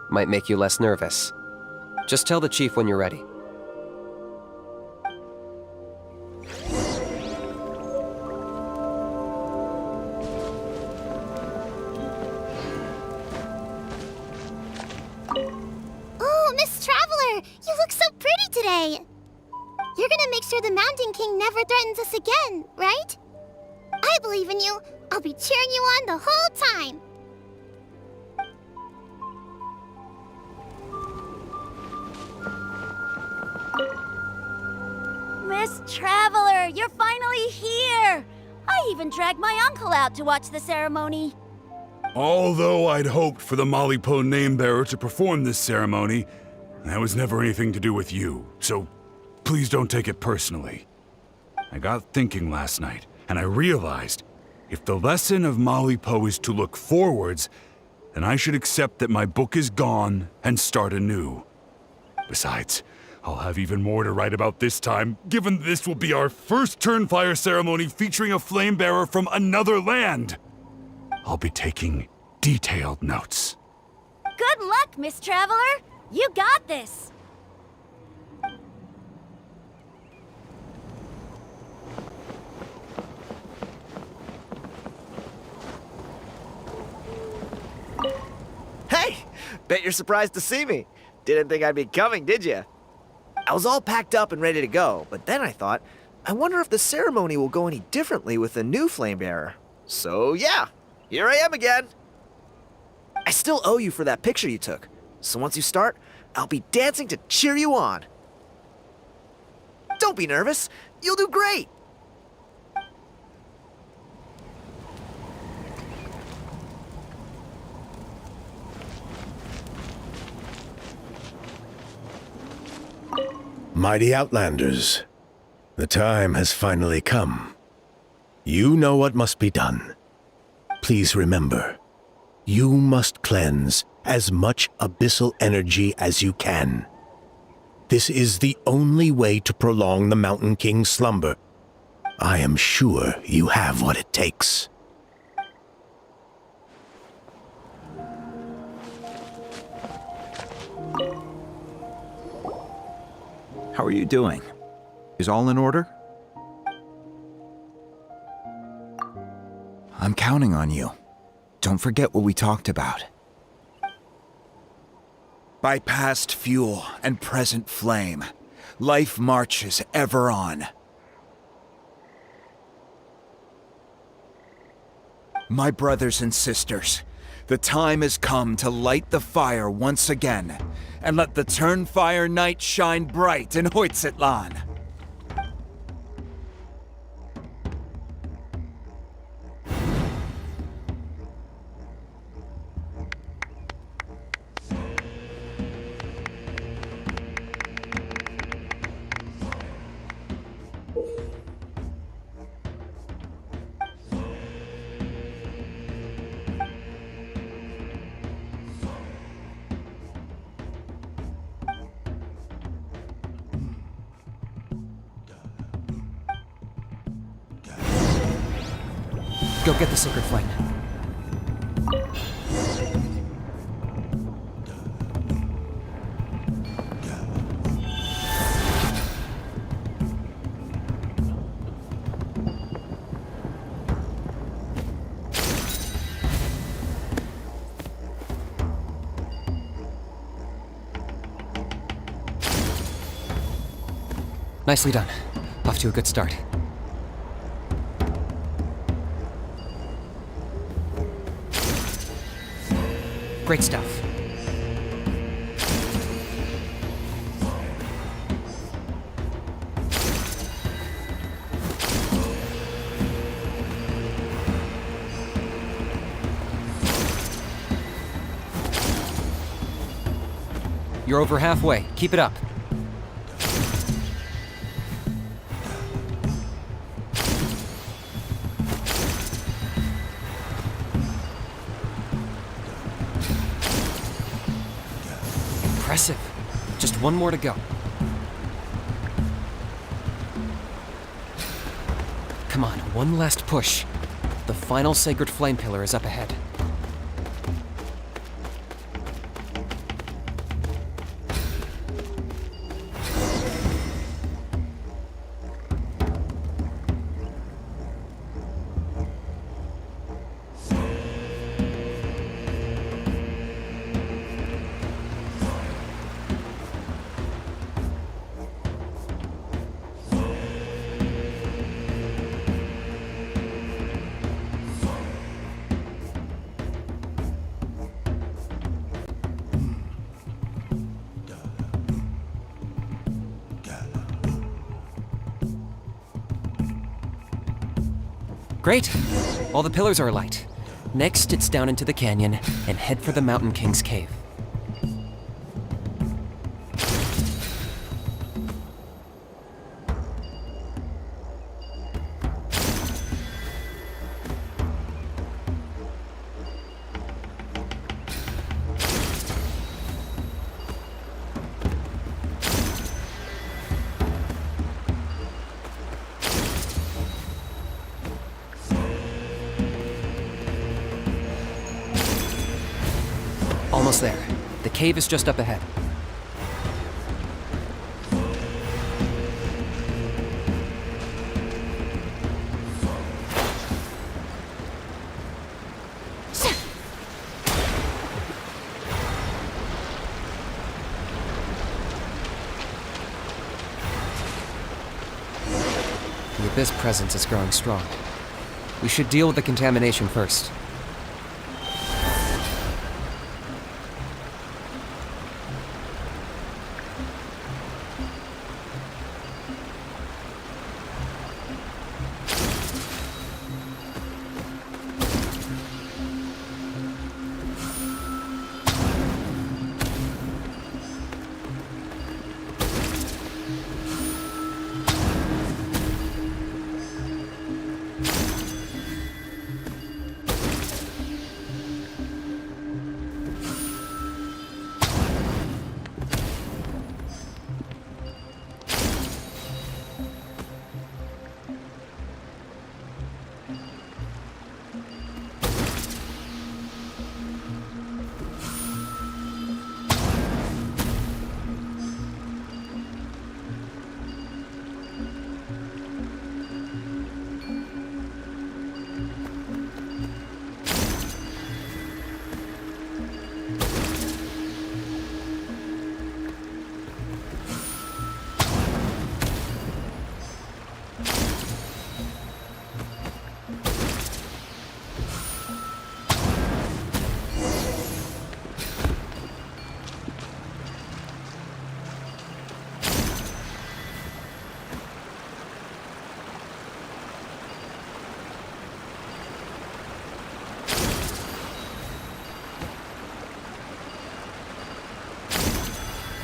Might make you less nervous. Just tell the chief when you're ready. Oh, Miss Traveler! You look so pretty today! You're gonna make sure the Mountain King never threatens us again, right? I believe in you. I'll be cheering you on the whole time. Miss Traveler, you're finally here! I even dragged my uncle out to watch the ceremony. Although I'd hoped for the Malipo name-bearer to perform this ceremony, that was never anything to do with you, so please don't take it personally. I got thinking last night, and I realized if the lesson of Malipo is to look forwards, then I should accept that my book is gone and start anew. Besides, I'll have even more to write about this time, given this will be our first Turnfire ceremony featuring a flame-bearer from another land. I'll be taking detailed notes. Good luck, Miss Traveler! You got this! Hey! Bet you're surprised to see me. Didn't think I'd be coming, did you? I was all packed up and ready to go, but then I thought, I wonder if the ceremony will go any differently with the new flame bearer. So yeah, here I am again. I still owe you for that picture you took, so once you start, I'll be dancing to cheer you on. Don't be nervous, you'll do great. Mighty Outlanders, the time has finally come. You know what must be done. Please remember, you must cleanse as much abyssal energy as you can. This is the only way to prolong the Mountain King's slumber. I am sure you have what it takes. How are you doing? Is all in order? I'm counting on you. Don't forget what we talked about. By past fuel and present flame, life marches ever on. My brothers and sisters, the time has come to light the fire once again, and let the Turnfire night shine bright in Hoytzitlan. Go get the sacred flame. Nicely done. Off to a good start. Great stuff. You're over halfway. Keep it up. Impressive. Just one more to go. Come on, one last push. The final sacred flame pillar is up ahead. Great! All the pillars are alight. Next, it's down into the canyon and head for the Mountain King's cave. Almost there. The cave is just up ahead. The Abyss presence is growing strong. We should deal with the contamination first.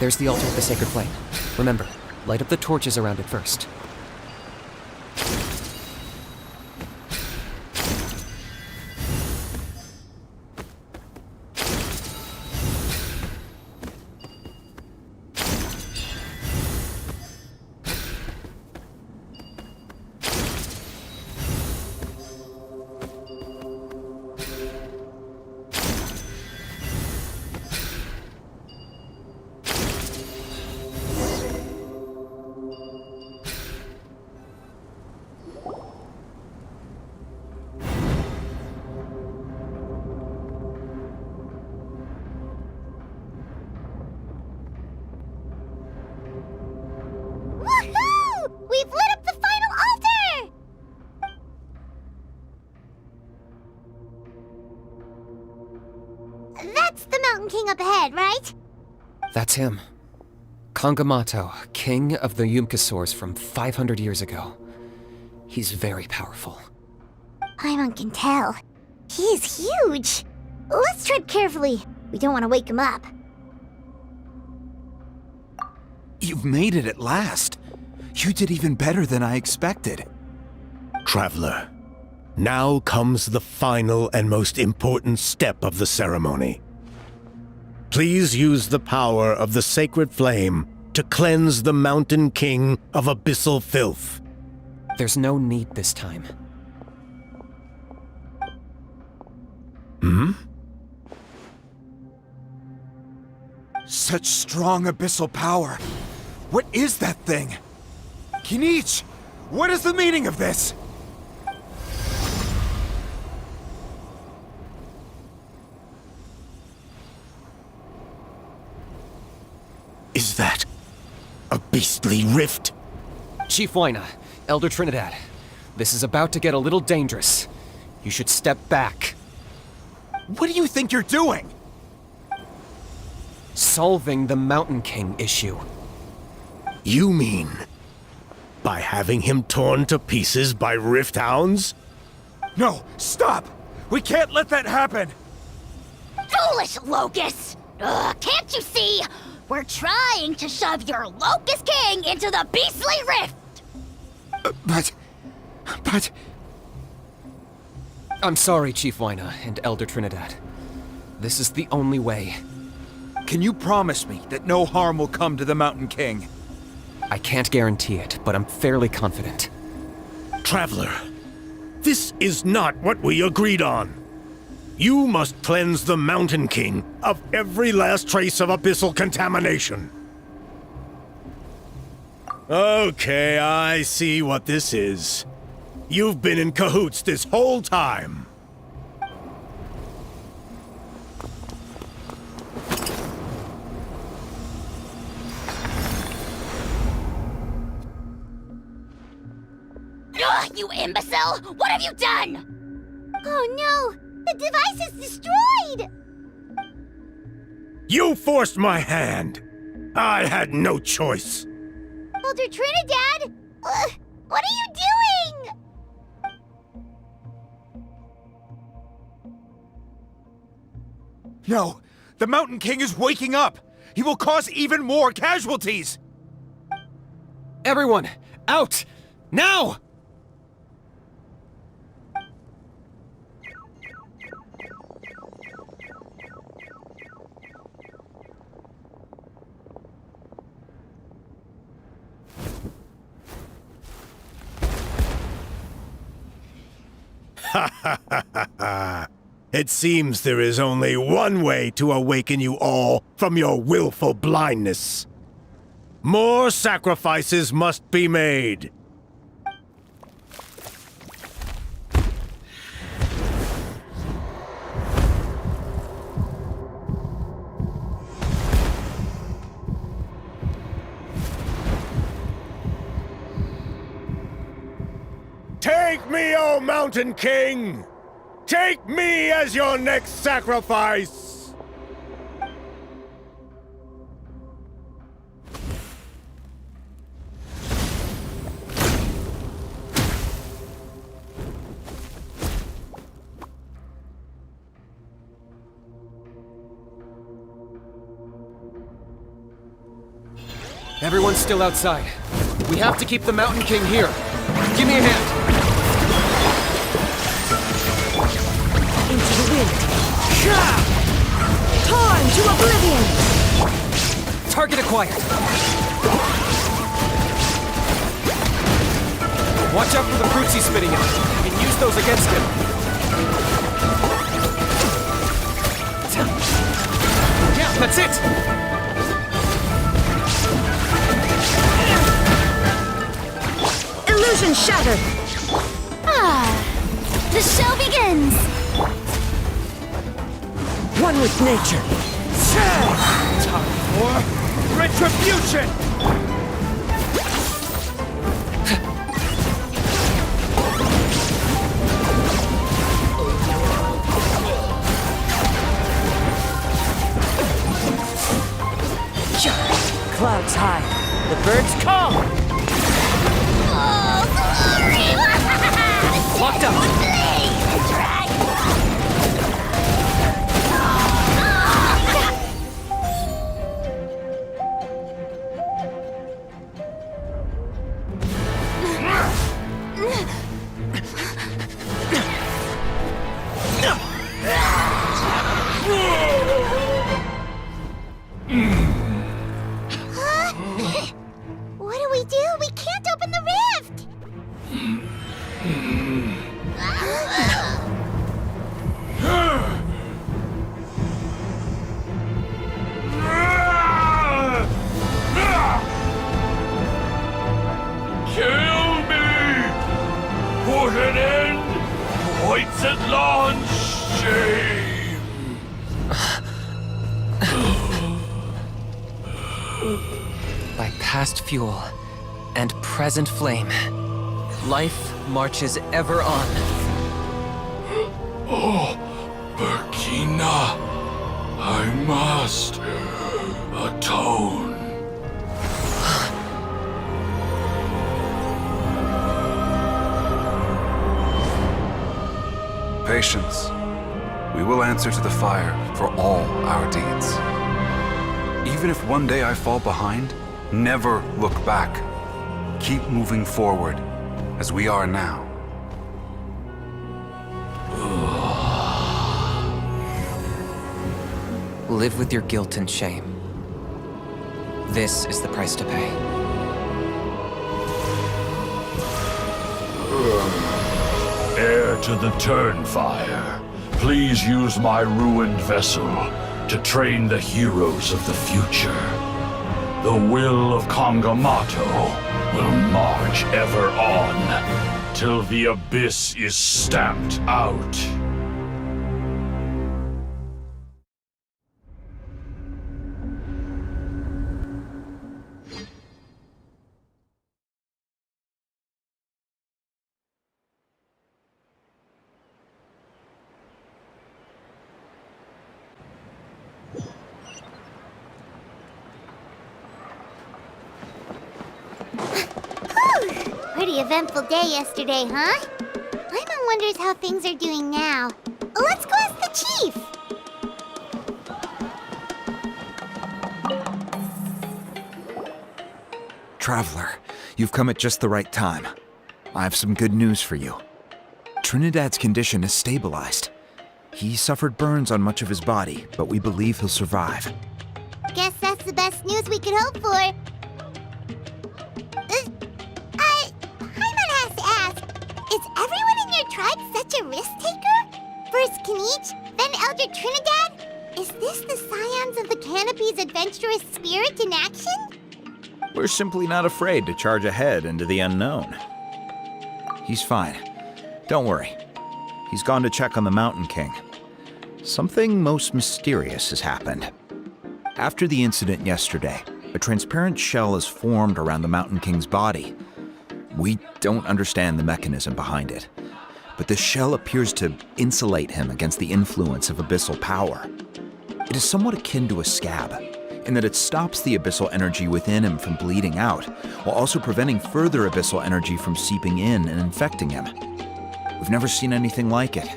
There's the altar of the sacred flame. Remember, light up the torches around it first. King up ahead, right? That's him. Kangamato, king of the Yumkasaurs from 500 years ago. He's very powerful. Paimon can tell. He is huge. Let's tread carefully. We don't want to wake him up. You've made it at last. You did even better than I expected. Traveler, now comes the final and most important step of the ceremony. Please use the power of the sacred flame to cleanse the Mountain King of abyssal filth. There's no need this time. Hmm? Such strong abyssal power. What is that thing? Kinich, what is the meaning of this? Is that a beastly rift? Chief Wyna, Elder Trinidad, this is about to get a little dangerous. You should step back. What do you think you're doing? Solving the Mountain King issue. You mean by having him torn to pieces by rift hounds? No, stop! We can't let that happen! Foolish Locust! Can't you see? We're trying to shove your Locust King into the beastly rift! But... I'm sorry, Chief Wyna and Elder Trinidad. This is the only way. Can you promise me that no harm will come to the Mountain King? I can't guarantee it, but I'm fairly confident. Traveler, this is not what we agreed on. You must cleanse the Mountain King of every last trace of abyssal contamination. Okay, I see what this is. You've been in cahoots this whole time. You imbecile! What have you done? Oh no! The device is destroyed! You forced my hand. I had no choice. Elder Trinidad! What are you doing? No! The Mountain King is waking up! He will cause even more casualties! Everyone, out! Now! It seems there is only one way to awaken you all from your willful blindness. More sacrifices must be made. Take me, O Mountain King! Take me as your next sacrifice! Everyone's still outside. We have to keep the Mountain King here. Give me a hand. Into the wind. Torn to oblivion! Target acquired. Watch out for the fruits he's spitting out, and use those against him. Yeah, that's it! Illusion shattered! The show begins! One with nature. Time for retribution! Birds, come! Oh, glory! Locked up! What do we do? We can't open the rift! Kill me! Put an end to White's shame! By past fuel and present flame, life marches ever on. Oh, Burkina, I must atone. Patience. We will answer to the fire for all our deeds. Even if one day I fall behind, never look back. Keep moving forward, as we are now. Live with your guilt and shame. This is the price to pay. Heir to the Turnfire, please use my ruined vessel to train the heroes of the future. The will of Kangamato will march ever on, till the abyss is stamped out. Pretty eventful day yesterday, huh? Paimon wonders how things are doing now. Let's go ask the chief! Traveler, you've come at just the right time. I have some good news for you. Trinidad's condition is stabilized. He suffered burns on much of his body, but we believe he'll survive. Guess that's the best news we could hope for. Paimon has to ask, is everyone in your tribe such a risk-taker? First Kinich, then Elder Trinidad? Is this the Scions of the Canopy's adventurous spirit in action? We're simply not afraid to charge ahead into the unknown. He's fine. Don't worry. He's gone to check on the Mountain King. Something most mysterious has happened. After the incident yesterday, a transparent shell is formed around the Mountain King's body. We don't understand the mechanism behind it, but the shell appears to insulate him against the influence of abyssal power. It is somewhat akin to a scab, in that it stops the abyssal energy within him from bleeding out, while also preventing further abyssal energy from seeping in and infecting him. We've never seen anything like it.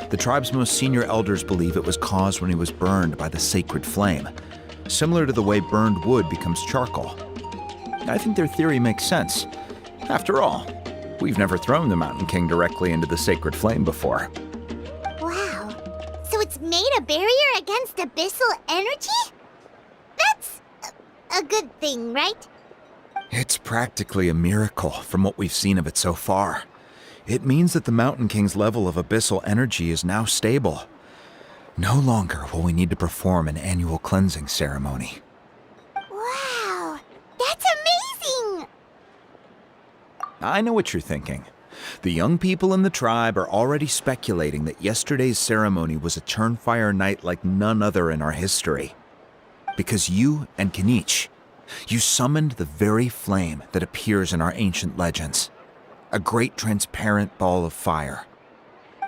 The tribe's most senior elders believe it was caused when he was burned by the sacred flame, similar to the way burned wood becomes charcoal. I think their theory makes sense. After all, we've never thrown the Mountain King directly into the sacred flame before. Wow. So it's made a barrier against abyssal energy? That's a good thing, right? It's practically a miracle from what we've seen of it so far. It means that the Mountain King's level of abyssal energy is now stable. No longer will we need to perform an annual cleansing ceremony. Wow, that's amazing! I know what you're thinking. The young people in the tribe are already speculating that yesterday's ceremony was a Turnfire night like none other in our history. Because you and Kinich, you summoned the very flame that appears in our ancient legends. A great transparent ball of fire.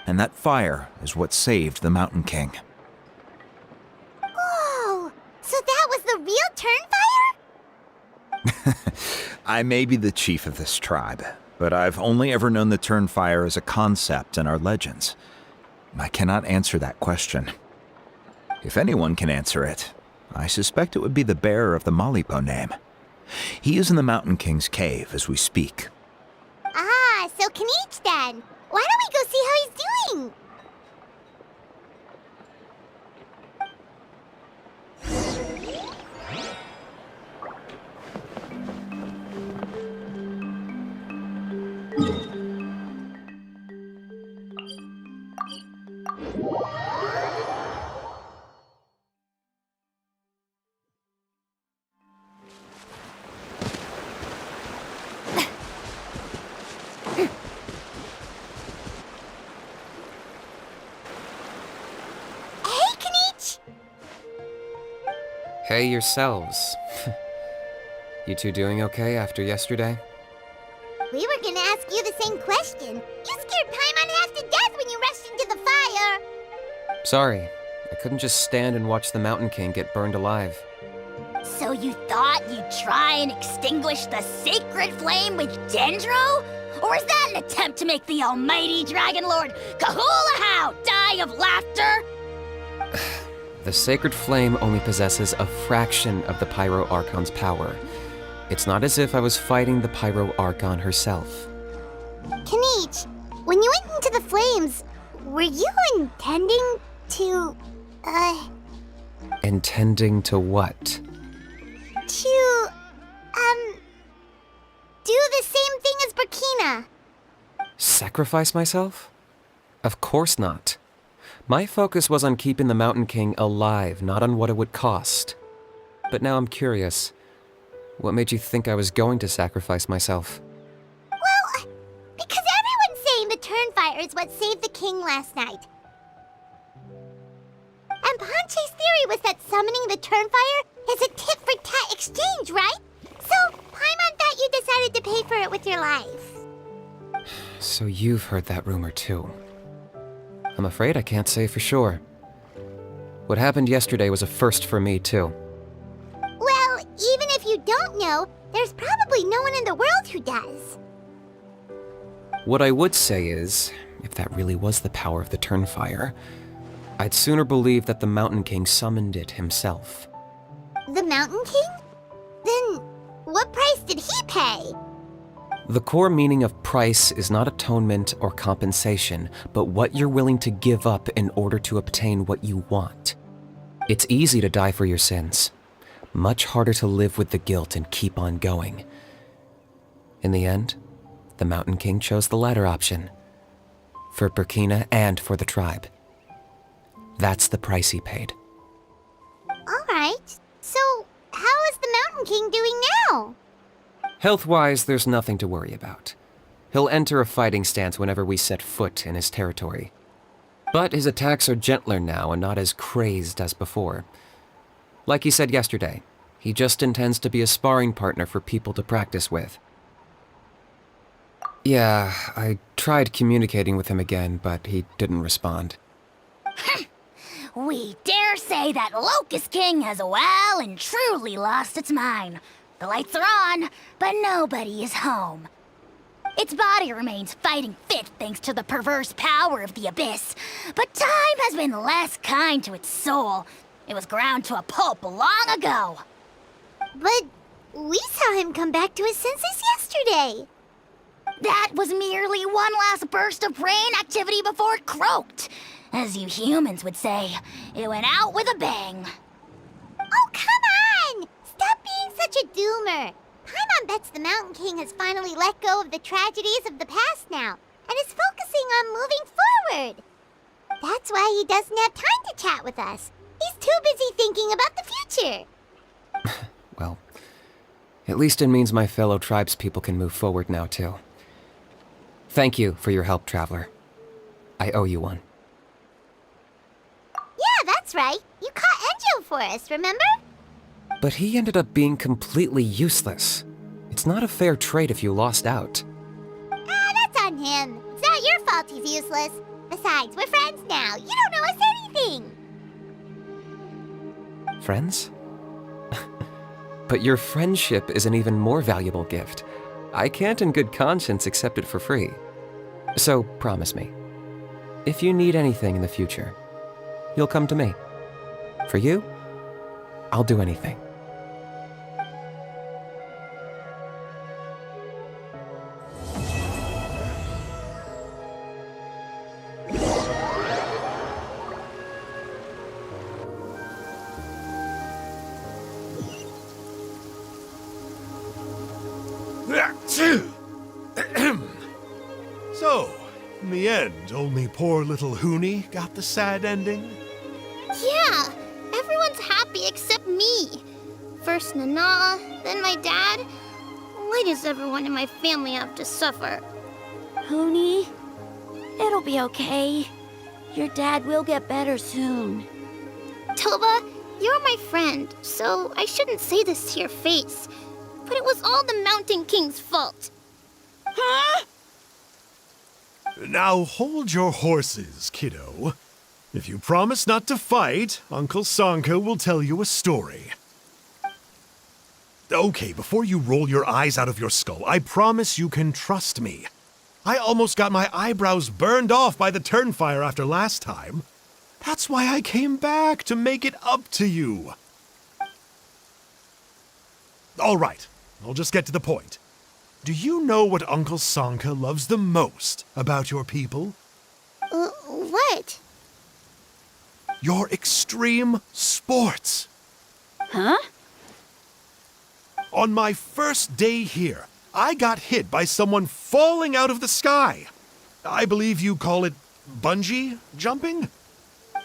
And that fire is what saved the Mountain King. Whoa! So that was the real Turnfire? I may be the chief of this tribe, but I've only ever known the Turnfire as a concept in our legends. I cannot answer that question. If anyone can answer it, I suspect it would be the bearer of the Malipo name. He is in the Mountain King's cave as we speak. Ah, so Canich then. Why don't we go see how he's doing? Hey yourselves. You two doing okay after yesterday? We were gonna ask you the same question. You scared Paimon half to death when you rushed into the fire. Sorry, I couldn't just stand and watch the Mountain King get burned alive. So you thought you'd try and extinguish the sacred flame with Dendro? Or is that an attempt to make the almighty Dragon Lord Kahulahow die of laughter? The sacred flame only possesses a fraction of the Pyro Archon's power. It's not as if I was fighting the Pyro Archon herself. Canich, when you went into the flames, were you intending to, Intending to what? to, do the same thing as Burkina? Sacrifice myself? Of course not. My focus was on keeping the Mountain King alive, not on what it would cost. But now I'm curious. What made you think I was going to sacrifice myself? Well, because everyone's saying the Turnfire is what saved the king last night. And Ponche's theory was that summoning the Turnfire is a tit-for-tat exchange, right? So, Paimon thought you decided to pay for it with your life. So you've heard that rumor too. I'm afraid I can't say for sure. What happened yesterday was a first for me too. Well, even if you don't know, there's probably no one in the world who does. What I would say is, if that really was the power of the Turnfire, I'd sooner believe that the Mountain King summoned it himself. The Mountain King? Then, what price did he pay? The core meaning of price is not atonement or compensation, but what you're willing to give up in order to obtain what you want. It's easy to die for your sins. Much harder to live with the guilt and keep on going. In the end, the Mountain King chose the latter option. For Burkina and for the tribe. That's the price he paid. Alright, so how is the Mountain King doing now? Health-wise, there's nothing to worry about. He'll enter a fighting stance whenever we set foot in his territory. But his attacks are gentler now and not as crazed as before. Like he said yesterday, he just intends to be a sparring partner for people to practice with. Yeah, I tried communicating with him again, but he didn't respond. We dare say that Locust King has well and truly lost its mind. The lights are on, but nobody is home. Its body remains fighting fit thanks to the perverse power of the Abyss, but time has been less kind to its soul. It was ground to a pulp long ago. But we saw him come back to his senses yesterday. That was merely one last burst of brain activity before it croaked. As you humans would say, it went out with a bang. Oh, come on! Stop being such a doomer. Paimon bets the Mountain King has finally let go of the tragedies of the past now, and is focusing on moving forward. That's why he doesn't have time to chat with us. He's too busy thinking about the future. Well, at least it means my fellow tribespeople can move forward now too. Thank you for your help, Traveler. I owe you one. Yeah, that's right. You caught Enjo for us, remember? But he ended up being completely useless. It's not a fair trade if you lost out. Ah, that's on him. It's not your fault he's useless. Besides, we're friends now. You don't know us anything. Friends? But your friendship is an even more valuable gift. I can't in good conscience accept it for free. So promise me, if you need anything in the future, you'll come to me. For you, I'll do anything. So, in the end, only poor little Huni got the sad ending? Yeah, everyone's happy except me. First Nana, then my dad. Why does everyone in my family have to suffer? Huni, it'll be okay. Your dad will get better soon. Toba, you're my friend, so I shouldn't say this to your face. But it was all the Mountain King's fault. Huh? Now hold your horses, kiddo. If you promise not to fight, Uncle Sanka will tell you a story. Okay, before you roll your eyes out of your skull, I promise you can trust me. I almost got my eyebrows burned off by the Turnfire after last time. That's why I came back, to make it up to you. All right, I'll just get to the point. Do you know what Uncle Sanka loves the most about your people? What? Your extreme sports. Huh? On my first day here, I got hit by someone falling out of the sky. I believe you call it bungee jumping?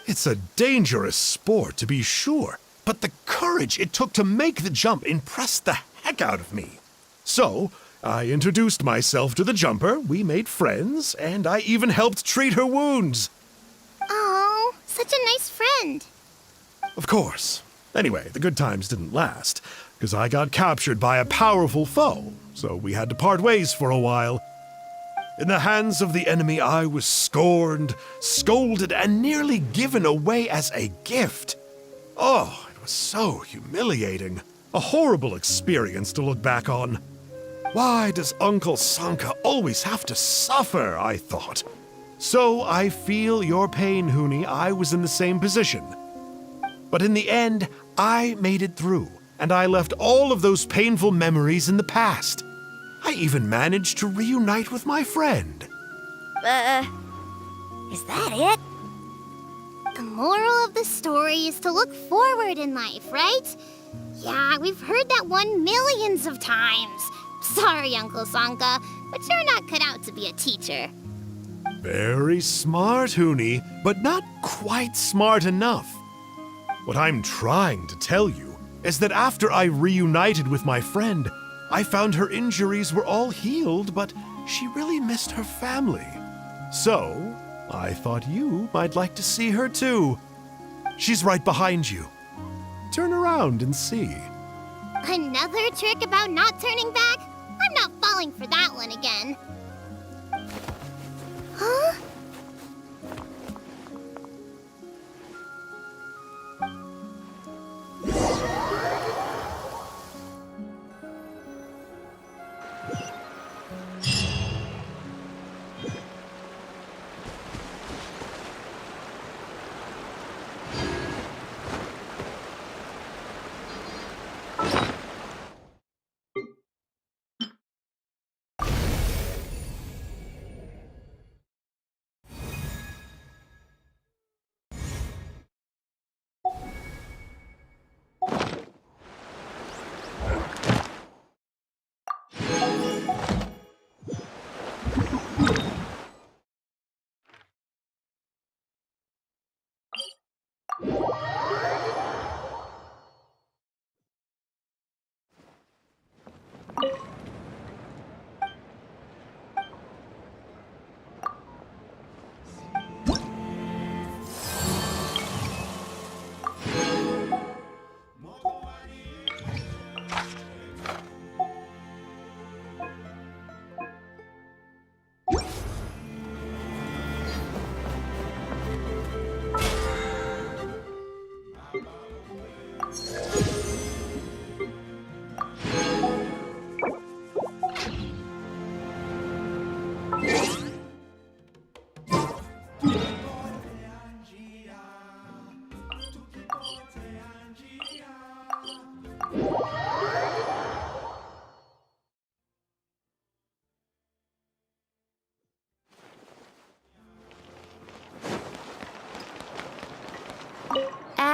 It's a dangerous sport, to be sure, but the courage it took to make the jump impressed the heck out of me. So, I introduced myself to the jumper, we made friends, and I even helped treat her wounds. Oh, such a nice friend. Of course. Anyway, the good times didn't last, because I got captured by a powerful foe, so we had to part ways for a while. In the hands of the enemy, I was scorned, scolded, and nearly given away as a gift. Oh, it was so humiliating. A horrible experience to look back on. Why does Uncle Sanka always have to suffer, I thought. So I feel your pain, Huni. I was in the same position. But in the end, I made it through, and I left all of those painful memories in the past. I even managed to reunite with my friend. Is that it? The moral of the story is to look forward in life, right? Yeah, we've heard that one millions of times. Sorry, Uncle Sanka, but you're not cut out to be a teacher. Very smart, Huni, but not quite smart enough. What I'm trying to tell you is that after I reunited with my friend, I found her injuries were all healed, but she really missed her family. So, I thought you might like to see her too. She's right behind you. Turn around and see. Another trick about not turning back? I'm not falling for that one again. Huh?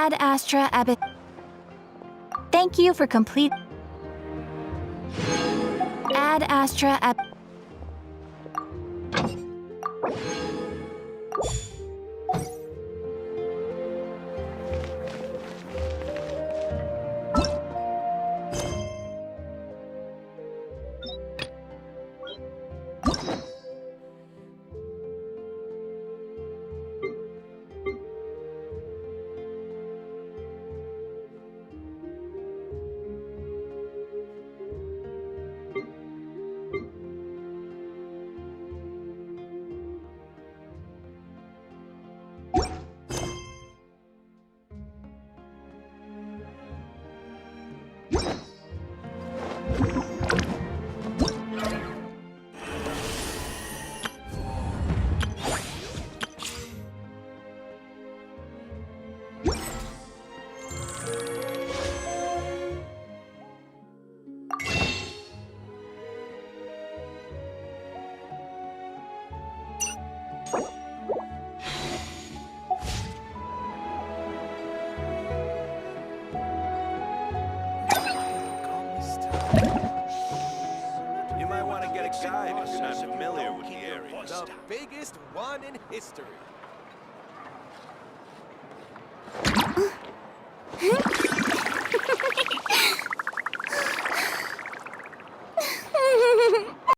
Ad Astra Abbot. Thank you for complete. Ad Astra Abbot. You might want to get a guide if you're not familiar with the area. The biggest one in history.